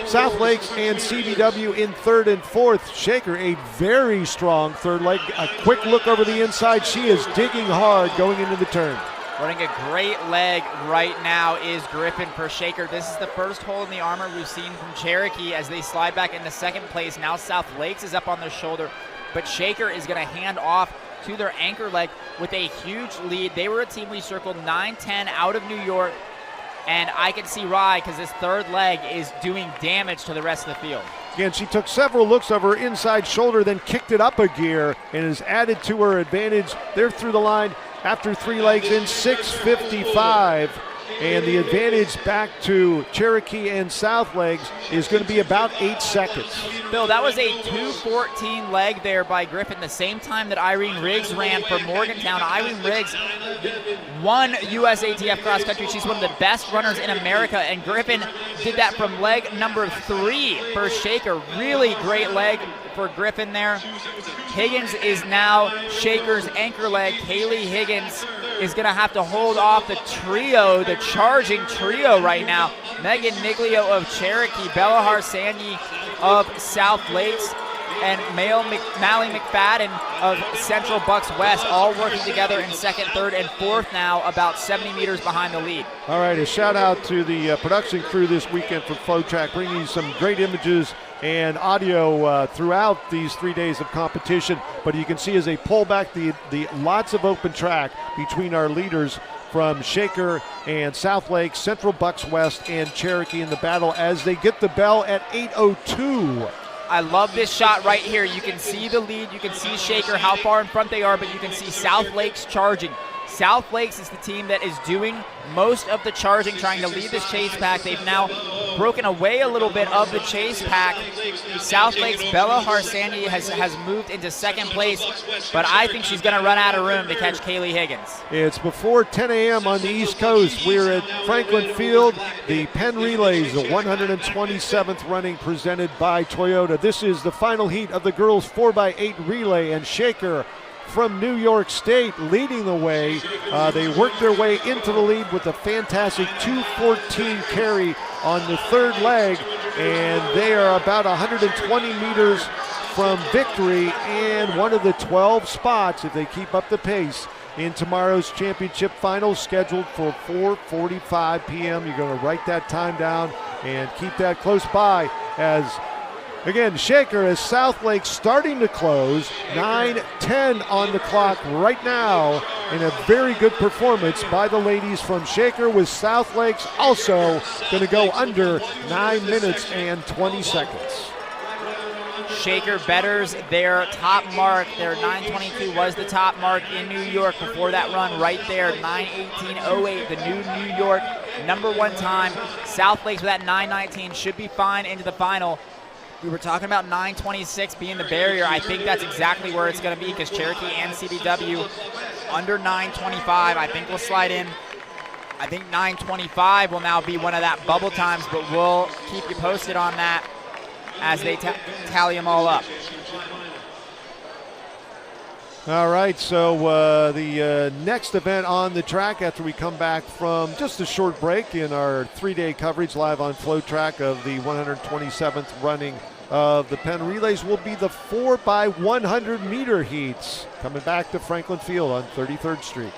South Lakes and CBW in 3rd and 4th. Shaker, a very strong third leg. A quick look over the inside. She is digging hard going into the turn. Running a great leg right now is Griffin for Shaker. This is the first hole in the armor we've seen from Cherokee as they slide back into second place. Now South Lakes is up on their shoulder, but Shaker is going to hand off to their anchor leg with a huge lead. They were a team we circled 9-10 out of New York, and I can see why, because this third leg is doing damage to the rest of the field. Again, she took several looks of her inside shoulder, then kicked it up a gear and has added to her advantage. They're through the line after 3 legs in 6:55, and the advantage back to Cherokee and South Lakes is going to be about 8 seconds. Bill, that was a 2:14 leg there by Griffin, the same time that Irene Riggs ran for Morgantown. Irene Riggs won US ATF cross country. She's one of the best runners in America, and Griffin did that from leg #3 for Shaker. Really great leg for Griffin there. Higgins is now Shaker's anchor leg. Kaylee Higgins is going to have to hold off the trio, the charging trio right now. Megan Niglio of Cherokee, Bella Harsanyi of South Lakes, and Mally McFadden of Central Bucks West, all working together in 2nd, 3rd, and 4th now, about 70 meters behind the lead. All right, a shout out to the production crew this weekend for FloTrack, bringing you some great images and audio throughout these 3 days of competition. But you can see as they pull back the lots of open track between our leaders from Shaker and South Lakes, Central Bucks West, and Cherokee in the battle as they get the bell at 8:02. I love this shot right here. You can see the lead, you can see Shaker, how far in front they are, but you can see South Lakes charging. South Lakes is the team that is doing most of the charging, trying to lead this chase pack. They've now broken away a little bit of the chase pack. South Lakes, Bella Harsanyi has moved into 2nd place, but I think she's going to run out of room to catch Kaylee Higgins. It's before 10 a.m. on the East Coast. We're at Franklin Field, the Penn Relays, the 127th running presented by Toyota. This is the final heat of the girls 4x8 relay, and Shaker from New York State leading the way. They worked their way into the lead with a fantastic 2:14 carry on the 3rd leg, and they are about 120 meters from victory and one of the 12 spots, if they keep up the pace, in tomorrow's championship final, scheduled for 4:45 p.m. You're going to write that time down and keep that close by as, again, Shaker as South Lake starting to close, 9:10 on the clock right now, and a very good performance by the ladies from Shaker, with South Lakes also going to go under 9 minutes and 20 seconds. Shaker betters their top mark. Their 9:22 was the top mark in New York before that run right there, 9:18.08, the new New York #1 time. South Lakes with that 9:19 should be fine into the final. We were talking about 9:26 being the barrier. I think that's exactly where it's going to be, because Cherokee and CBW under 9:25, I think we'll slide in I think 9:25 will now be one of that bubble times, but we'll keep you posted on that as they tally them all up. All right, so the next event on the track after we come back from just a short break in our 3-day coverage live on FloTrack of the 127th running of the Penn Relays will be the 4x100 meter heats coming back to Franklin Field on 33rd Street.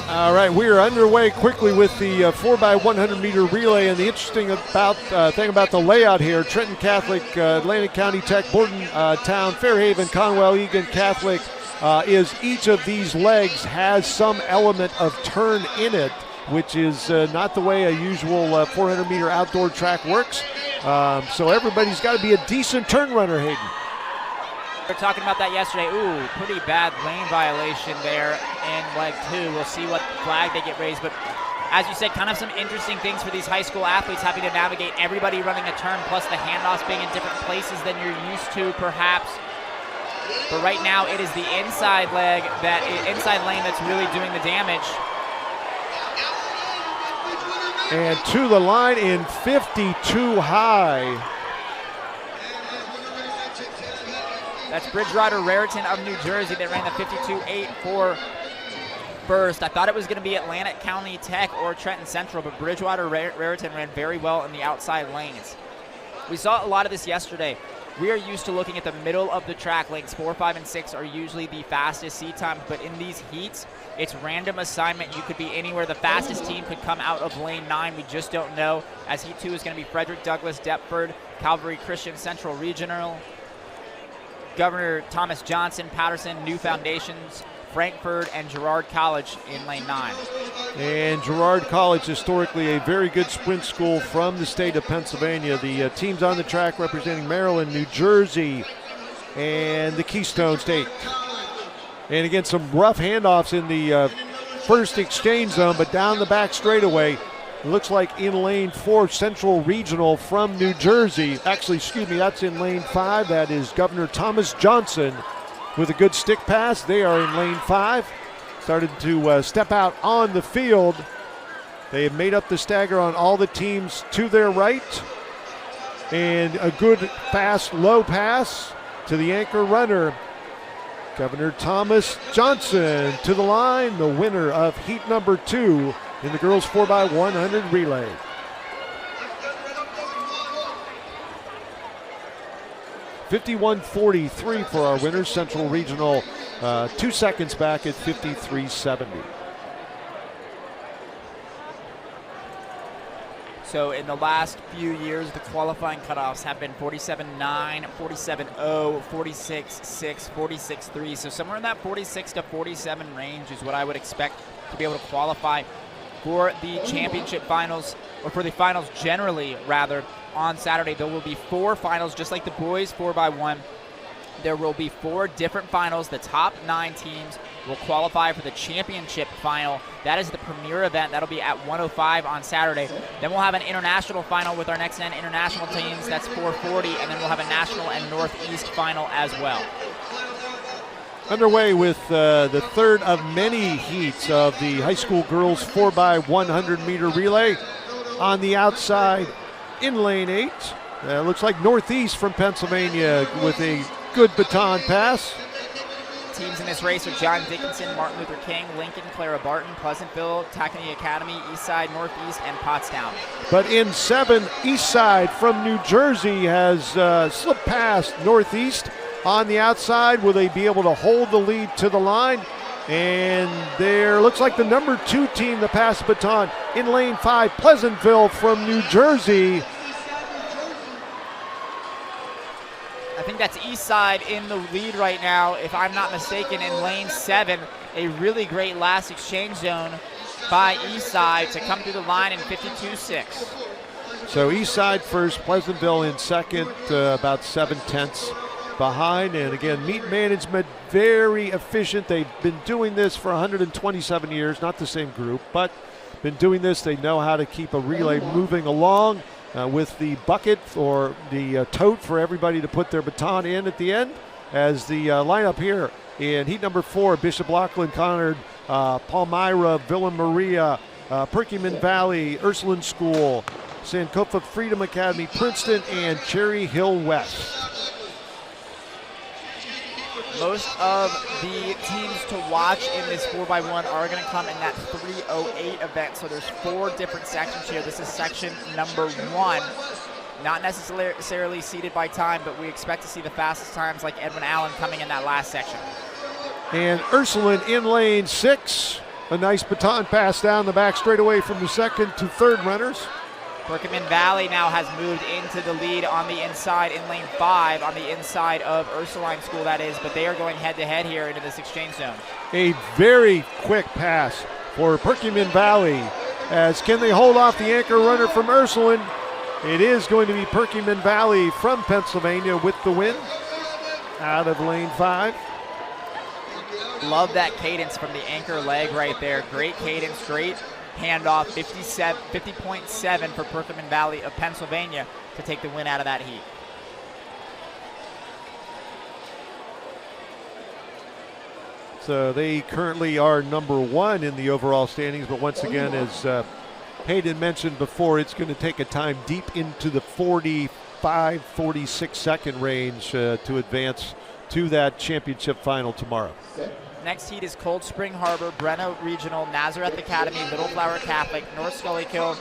All right, we are underway quickly with the 4x100 meter relay, and the interesting thing about the layout here: Trenton Catholic, Atlantic County Tech, Bordentown, Fairhaven, Conwell, Egan Catholic, is each of these legs has some element of turn in it, which is not the way a usual 400 meter outdoor track works. So everybody's got to be a decent turn runner, Hayden. We were talking about that yesterday. Ooh, pretty bad lane violation there in leg 2. We'll see what flag they get raised. But as you said, kind of some interesting things for these high school athletes having to navigate everybody running a turn, plus the handoffs being in different places than you're used to, perhaps. But right now, it is the inside lane that's really doing the damage. And to the line in 52 high. That's Bridgewater Raritan of New Jersey that ran the 52.8 for first. I thought it was going to be Atlantic County Tech or Trenton Central, but Bridgewater Raritan ran very well in the outside lanes. We saw a lot of this yesterday. We are used to looking at the middle of the track. Lanes 4, 5, and 6 are usually the fastest seat times, but in these heats, it's random assignment. You could be anywhere. The fastest team could come out of lane 9. We just don't know, as heat 2 is going to be Frederick Douglass, Deptford, Calvary Christian Central Regional, Governor Thomas Johnson, Patterson, New Foundations, Frankfurt, and Girard College in lane 9. And Girard College, historically a very good sprint school from the state of Pennsylvania. The teams on the track representing Maryland, New Jersey, and the Keystone State. And again, some rough handoffs in the first exchange zone, but down the back straightaway. Looks like in lane 4, Central Regional from New Jersey. Actually, excuse me, that's in lane 5. That is Governor Thomas Johnson with a good stick pass. They are in lane 5. Started to step out on the field. They have made up the stagger on all the teams to their right. And a good, fast, low pass to the anchor runner, Governor Thomas Johnson, to the line, the winner of heat number 2 in the girls 4x100 relay. $51.43 for our winners. Central Regional 2 seconds back at 53.70. So in the last few years, the qualifying cutoffs have been 47.9, 47.0, 46.6, 46.3. So somewhere in that 46 to 47 range is what I would expect to be able to qualify for the championship finals, or for the finals generally, rather, on Saturday. There will be 4 finals, just like the boys 4x1. There will be 4 different finals. The top 9 teams will qualify for the championship final. That is the premier event. That'll be at 1:05 on Saturday. Then we'll have an international final with our next 10 international teams. That's 4:40, and then we'll have a national and Northeast final as well. Underway with the third of many heats of the high school girls 4x100 meter relay. on the outside in lane 8. Looks like Northeast from Pennsylvania with a good baton pass. Teams in this race are John Dickinson, Martin Luther King, Lincoln, Clara Barton, Pleasantville, Tacony Academy, Eastside, Northeast, and Pottstown. But in 7, Eastside from New Jersey has slipped past Northeast on the outside. Will they be able to hold the lead to the line? And there looks like the number 2 team to pass the baton in lane 5, Pleasantville from New Jersey. I think that's Eastside in the lead right now, if I'm not mistaken, in lane 7. A really great last exchange zone by Eastside to come through the line in 52.6. So Eastside first, Pleasantville in second, about 7/10 behind. And again, meet management, very efficient. They've been doing this for 127 years, not the same group, but been doing this. They know how to keep a relay moving along. With the bucket or the tote for everybody to put their baton in at the end. As the lineup here in heat number 4, Bishop Lachlan, Conard, Palmyra, Villa Maria, Perkiomen Valley, Ursuline School, Sankofa Freedom Academy, Princeton, and Cherry Hill West. Most of the teams to watch in this 4x1 are going to come in that 3:08 event. So there's 4 different sections here. This is section number 1. Not necessarily seeded by time, but we expect to see the fastest times like Edwin Allen coming in that last section. And Ursuline in lane 6. A nice baton pass down the back straightaway from the second to third runners. Perkiomen Valley now has moved into the lead on the inside in lane 5, on the inside of Ursuline School, that is, but they are going head-to-head here into this exchange zone. A very quick pass for Perkiomen Valley. As can they hold off the anchor runner from Ursuline? It is going to be Perkiomen Valley from Pennsylvania with the win out of lane 5. Love that cadence from the anchor leg right there. Great cadence, great handoff, 50.7 for Perkiomen Valley of Pennsylvania to take the win out of that heat. So they currently are number 1 in the overall standings, but once again, as Hayden mentioned before, it's going to take a time deep into the 45, 46 second range to advance to that championship final tomorrow. Next heat is Cold Spring Harbor, Breno Regional, Nazareth Academy, Little Flower Catholic, North Schuylkill,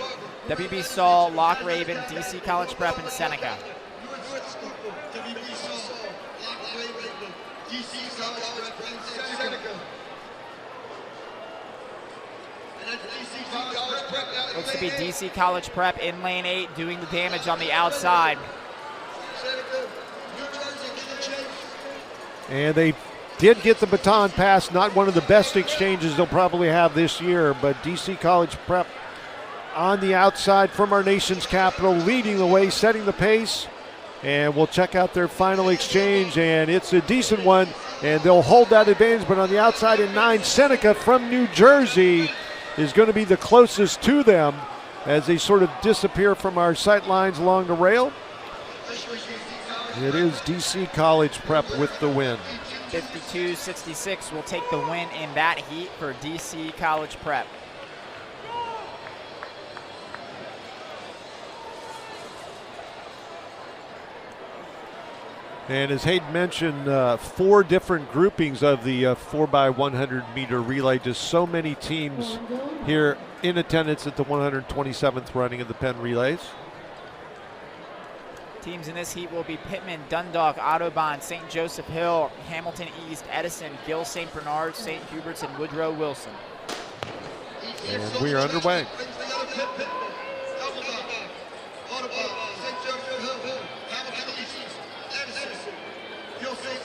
WB Saul, Lock Raven, DC College Prep, and Seneca. Looks to be DC College Prep in lane 8 doing the damage on the outside. And they did get the baton pass, not one of the best exchanges they'll probably have this year, but DC College Prep on the outside from our nation's capital, leading the way, setting the pace. And we'll check out their final exchange, and it's a decent one, and they'll hold that advantage. But on the outside in 9, Seneca from New Jersey is going to be the closest to them as they sort of disappear from our sight lines along the rail. It is DC College Prep with the win. 52-66 will take the win in that heat for DC College Prep. And as Hayden mentioned, 4 different groupings of the 4x100 meter relay. Just so many teams here in attendance at the 127th running of the Penn Relays. Teams in this heat will be Pittman, Dundalk, Audubon, St. Joseph Hill, Hamilton East, Edison, Gill, St. Bernard, St. Hubert's, and Woodrow Wilson. And we are underway.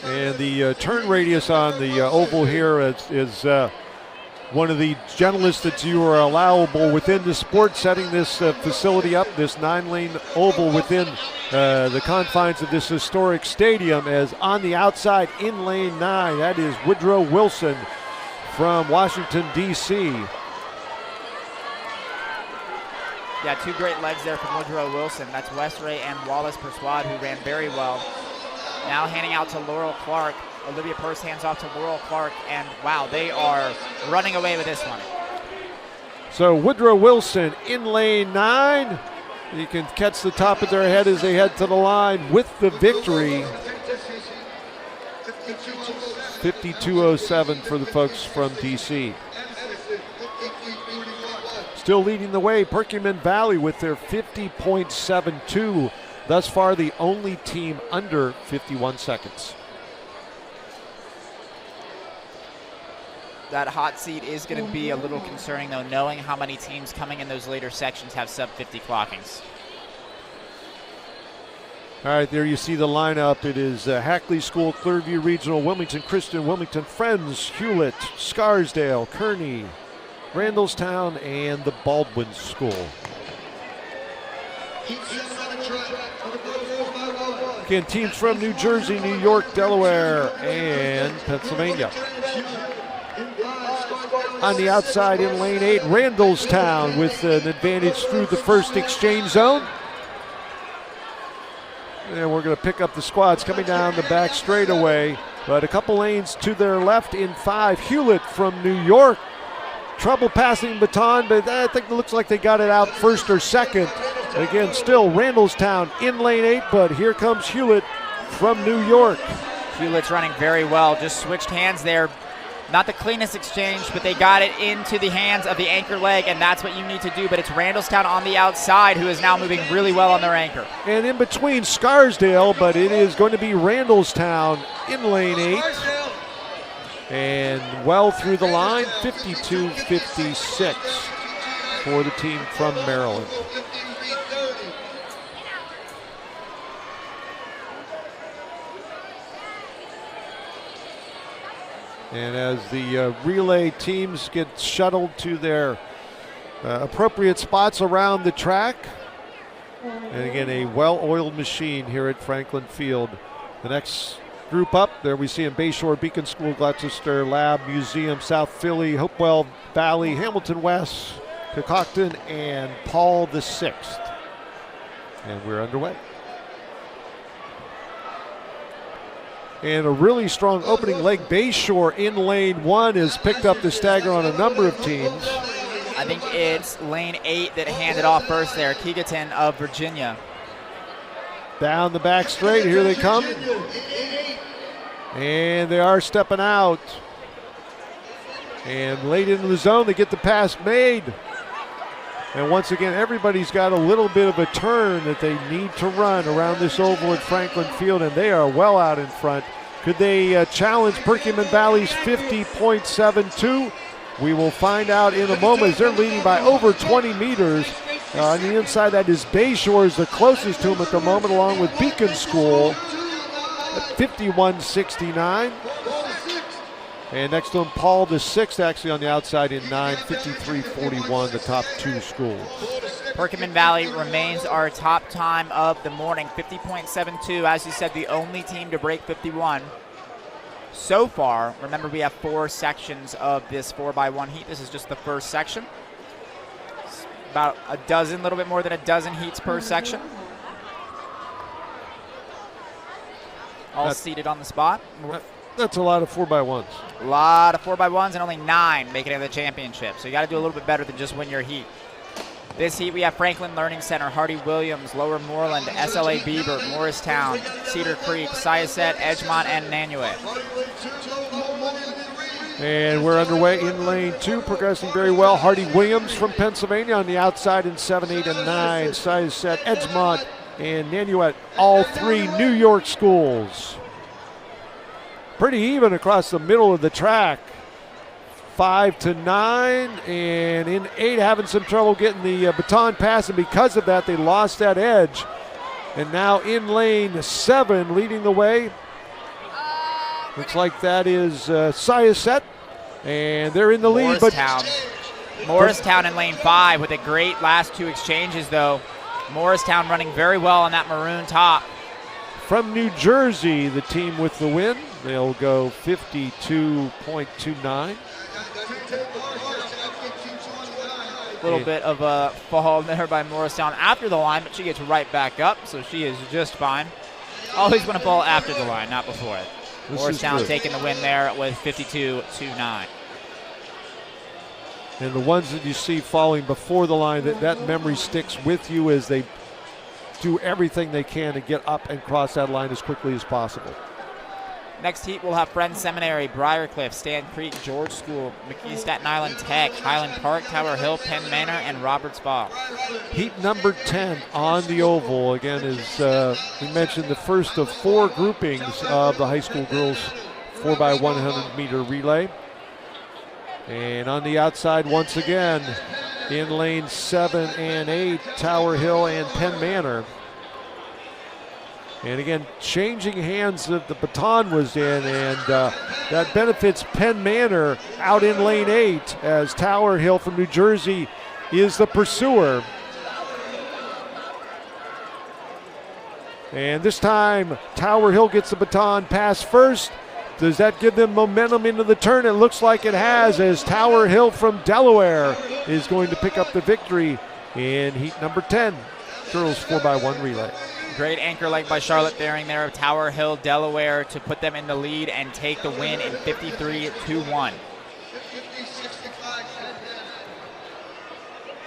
And the turn radius on the oval here is one of the gentlest that you are allowable within the sport, setting this facility up, this 9-lane oval within the confines of this historic stadium. As on the outside in lane 9, that is Woodrow Wilson from Washington, D.C. Yeah, 2 great legs there from Woodrow Wilson. That's Westray and Wallace Persuade, who ran very well. Now handing out to Laurel Clark. Olivia Purse hands off to Laurel Clark, and wow, they are running away with this one. So Woodrow Wilson in lane 9. You can catch the top of their head as they head to the line with the victory. 52.07 for the folks from DC. Still leading the way, Perkiomen Valley with their 50.72. Thus far, the only team under 51 seconds. That hot seat is going to be a little concerning, though, knowing how many teams coming in those later sections have sub-50 clockings. All right, there you see the lineup. It is Hackley School, Clearview Regional, Wilmington Christian, Wilmington Friends, Hewlett, Scarsdale, Kearney, Randallstown, and the Baldwin School. Again, teams from New Jersey, New York, Delaware, and Pennsylvania. On the outside in lane 8, Randallstown with an advantage through the first exchange zone. And we're going to pick up the squads coming down the back straightaway. But a couple lanes to their left in 5, Hewlett from New York. Trouble passing baton, but I think it looks like they got it out first or second. Again, still Randallstown in lane 8, but here comes Hewlett from New York. Hewlett's running very well, just switched hands there. Not the cleanest exchange, but they got it into the hands of the anchor leg, and that's what you need to do. But it's Randallstown on the outside who is now moving really well on their anchor. And in between Scarsdale, but it is going to be Randallstown in lane 8. And well through the line, 52-56 for the team from Maryland. And as the relay teams get shuttled to their appropriate spots around the track, and again, a well-oiled machine here at Franklin Field. The next group up, there we see in Bayshore, Beacon School, Gloucester Lab, Museum, South Philly, Hopewell Valley, Hamilton West, Cocockton, and Paul VI. And we're underway. And a really strong opening leg. Bayshore in lane 1 has picked up the stagger on a number of teams. I think it's lane 8 that handed off first there, Keegaton of Virginia. Down the back straight, here they come. And they are stepping out. And late into the zone, they get the pass made. And once again, everybody's got a little bit of a turn that they need to run around this oval at Franklin Field, and they are well out in front. Could they challenge Perkiomen Valley's 50.72? We will find out in a moment as they're leading by over 20 meters. On the inside, that is Bayshore is the closest to them at the moment, along with Beacon School at 51.69. And next to him, Paul VI, actually on the outside in 9, 53.41, the top 2 schools. Perkiomen Valley remains our top time of the morning, 50.72. As you said, the only team to break 51 so far. Remember, we have 4 sections of this 4x1 heat. This is just the first section. It's about a dozen, a little bit more than a dozen heats per section. All seated on the spot. That's a lot of 4x1s. A lot of 4x1s and only 9 making it to the championship. So you got to do a little bit better than just win your heat. This heat we have Franklin Learning Center, Hardy-Williams, Lower Moreland, SLA Beaver, Morristown, Cedar Creek, Syosset, Edgemont, and Nanuet. And we're underway in lane 2, progressing very well. Hardy-Williams from Pennsylvania on the outside in 7, 8, and 9. Syosset, Edgemont, and Nanuet, all 3 New York schools. Pretty even across the middle of the track. 5 to 9, and in 8 having some trouble getting the baton pass, and because of that they lost that edge. And now in lane 7 leading the way. Looks like that is Syosset, and they're in the lead. Morristown in lane 5 with a great last 2 exchanges though. Morristown running very well on that maroon top. From New Jersey, the team with the win. They'll go 52.29. A little bit of a fall there by Morristown after the line, but she gets right back up, so she is just fine. Always want to fall after the line, not before it. Morristown taking the win there with 52.29. And the ones that you see falling before the line, that memory sticks with you as they do everything they can to get up and cross that line as quickly as possible. Next heat, we'll have Friends Seminary, Briarcliff, Stand Creek, George School, McKee Staten Island Tech, Highland Park, Tower Hill, Penn Manor, and Roberts Spa. Heat number 10 on the oval. Again, as we mentioned, the first of 4 groupings of the high school girls 4x100 meter relay. And on the outside, once again, in lanes 7 and 8, Tower Hill and Penn Manor. And again, changing hands that the baton was in, and that benefits Penn Manor out in lane 8 as Tower Hill from New Jersey is the pursuer. And this time, Tower Hill gets the baton pass first. Does that give them momentum into the turn? It looks like it has, as Tower Hill from Delaware is going to pick up the victory in heat number 10, girls 4x1 relay. Great anchor leg by Charlotte Baring there of Tower Hill, Delaware, to put them in the lead and take the win in 53-2-1.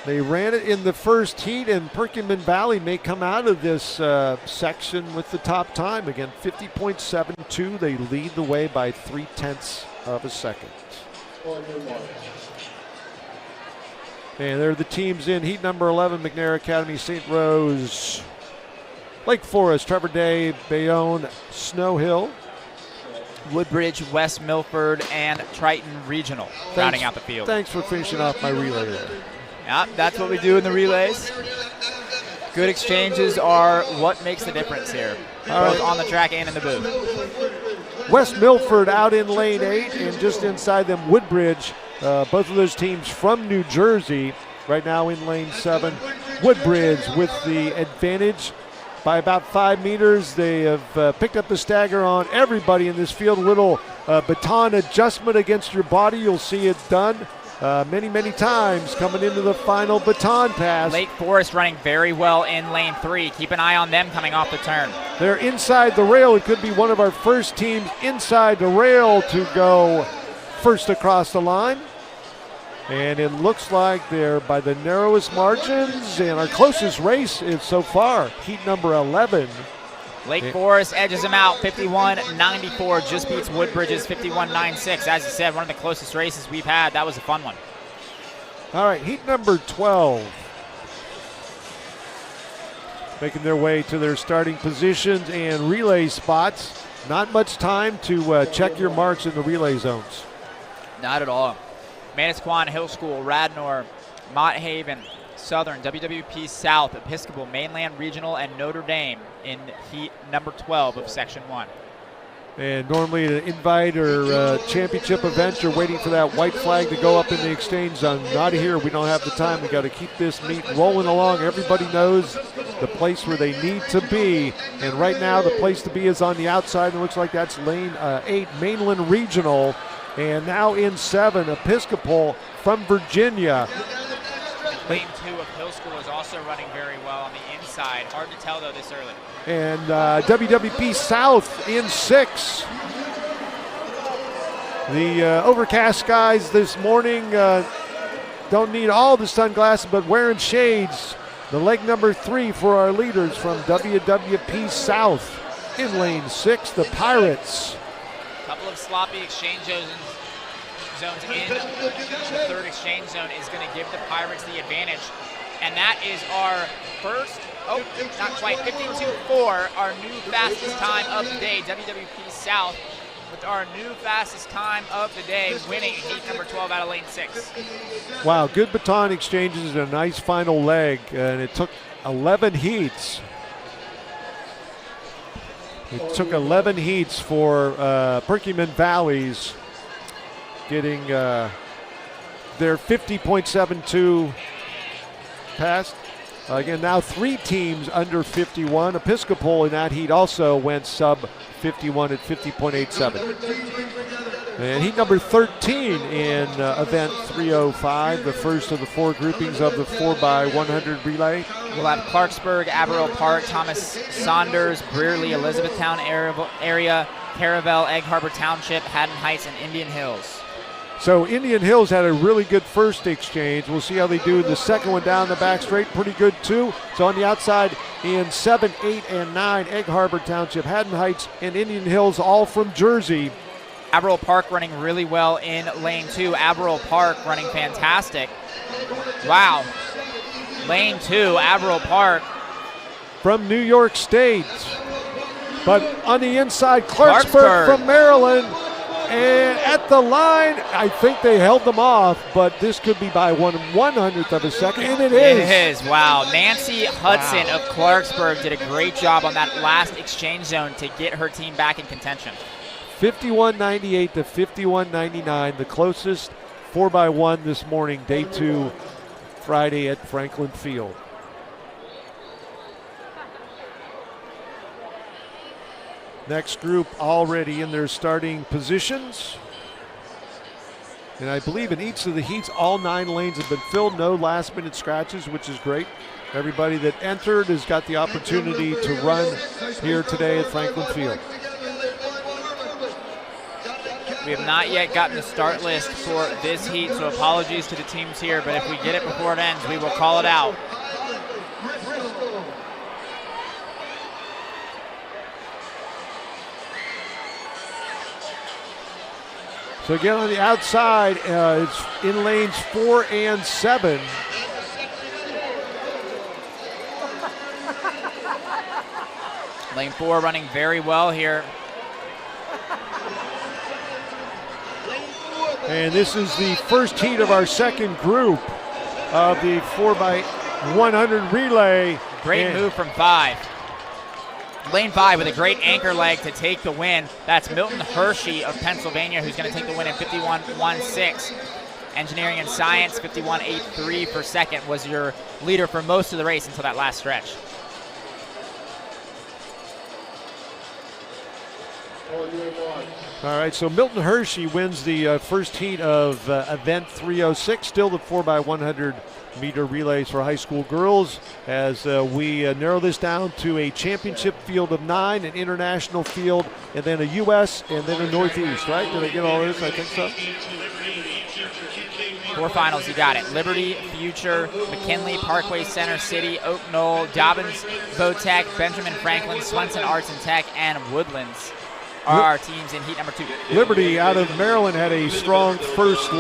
They ran it in the first heat, and Perkins Valley may come out of this section with the top time. Again, 50.72. They lead the way by 0.3 of a second. And they're the teams in heat number 11, McNair Academy, St. Rose, Lake Forest, Trevor Day, Bayonne, Snow Hill, Woodbridge, West Milford, and Triton Regional rounding out the field. Thanks for finishing off my relay there. Yeah, that's what we do in the relays. Good exchanges are what makes the difference here, both on the track and in the booth. West Milford out in lane 8, and just inside them Woodbridge. Both of those teams from New Jersey right now in lane 7. Woodbridge with the advantage by about 5 meters. They have picked up the stagger on everybody in this field. A little baton adjustment against your body. You'll see it done many times coming into the final baton pass. Lake Forest running very well in lane 3. Keep an eye on them coming off the turn. They're inside the rail. It could be one of our first teams inside the rail to go first across the line. And it looks like they're by the narrowest margins, and our closest race is so far heat number 11. Lake Forest edges them out 51-94, just beats Woodbridge's 51-96. As you said, one of the closest races we've had. That was a fun one. All right, heat number 12. Making their way to their starting positions and relay spots. Not much time to check your marks in the relay zones. Not at all. Manasquan, Hill School, Radnor, Mott Haven, Southern, WWP South, Episcopal, Mainland Regional, and Notre Dame in heat number 12 of Section 1. And normally an invite or championship event, you're waiting for that white flag to go up in the exchange zone. Not here. We don't have the time. We got to keep this meet rolling along. Everybody knows the place where they need to be. And right now the place to be is on the outside. It looks like that's lane 8, Mainland Regional. And now in 7, Episcopal from Virginia. Lane 2 of Hill School is also running very well on the inside. Hard to tell, though, this early. And WWP South in 6. The overcast skies this morning don't need all the sunglasses, but wearing shades. The leg number 3 for our leaders from WWP South. In lane 6, the Pirates. Couple of sloppy exchange zones in. The third exchange zone is going to give the Pirates the advantage. And that is our first, not quite, 52.4, our new fastest time of the day. WWP South with our new fastest time of the day, winning heat number 12 out of lane 6. Wow, good baton exchanges and a nice final leg. And it took 11 heats. It took 11 heats for Perkins Valley's getting their 50.72 passed. Again, now 3 teams under 51. Episcopal in that heat also went sub 51 at 50.87. And heat number 13 in event 305, the first of the 4 groupings of the 4x100 relay. We'll have Clarksburg, Averill Park, Thomas Saunders, Brearley, Elizabethtown area, Caravel, Egg Harbor Township, Haddon Heights, and Indian Hills. So Indian Hills had a really good first exchange. We'll see how they do in the second one down the back straight. Pretty good too. So on the outside in 7, 8, and 9, Egg Harbor Township, Haddon Heights, and Indian Hills, all from Jersey. Averill Park running really well in lane 2. Averill Park running fantastic. Wow. Lane 2, Averill Park. From New York State. But on the inside, Clarksburg from Maryland. And at the line, I think they held them off, but this could be by 1/100th of a second, and it is. It is, wow. Nancy Hudson of Clarksburg did a great job on that last exchange zone to get her team back in contention. 51.98 to 51.99, the closest 4x1 this morning, day 2, Friday at Franklin Field. Next group already in their starting positions. And I believe in each of the heats, all 9 lanes have been filled. No last-minute scratches, which is great. Everybody that entered has got the opportunity to run here today at Franklin Field. We have not yet gotten the start list for this heat, so apologies to the teams here, but if we get it before it ends, we will call it out. So again, on the outside, it's in lanes 4 and 7. Lane 4 running very well here. And this is the first heat of our second group of the 4x100 relay. Great move from 5. Lane 5 with a great anchor leg to take the win. That's Milton Hershey of Pennsylvania, who's going to take the win in 51.16. Engineering and Science, 51.83 for second, was your leader for most of the race until that last stretch. All right, so Milton Hershey wins the first heat of event 306, still the 4x100 meter relays for high school girls, as we narrow this down to a championship field of 9, an international field, and then a U.S., and then a Northeast, right? Did I get all this? I think so. 4 finals, you got it. Liberty, Future, McKinley, Parkway Center City, Oak Knoll, Dobbins, Votech, Benjamin Franklin, Swenson Arts and Tech, and Woodlands are our teams in heat number 2. Liberty out of Maryland had a strong first leg.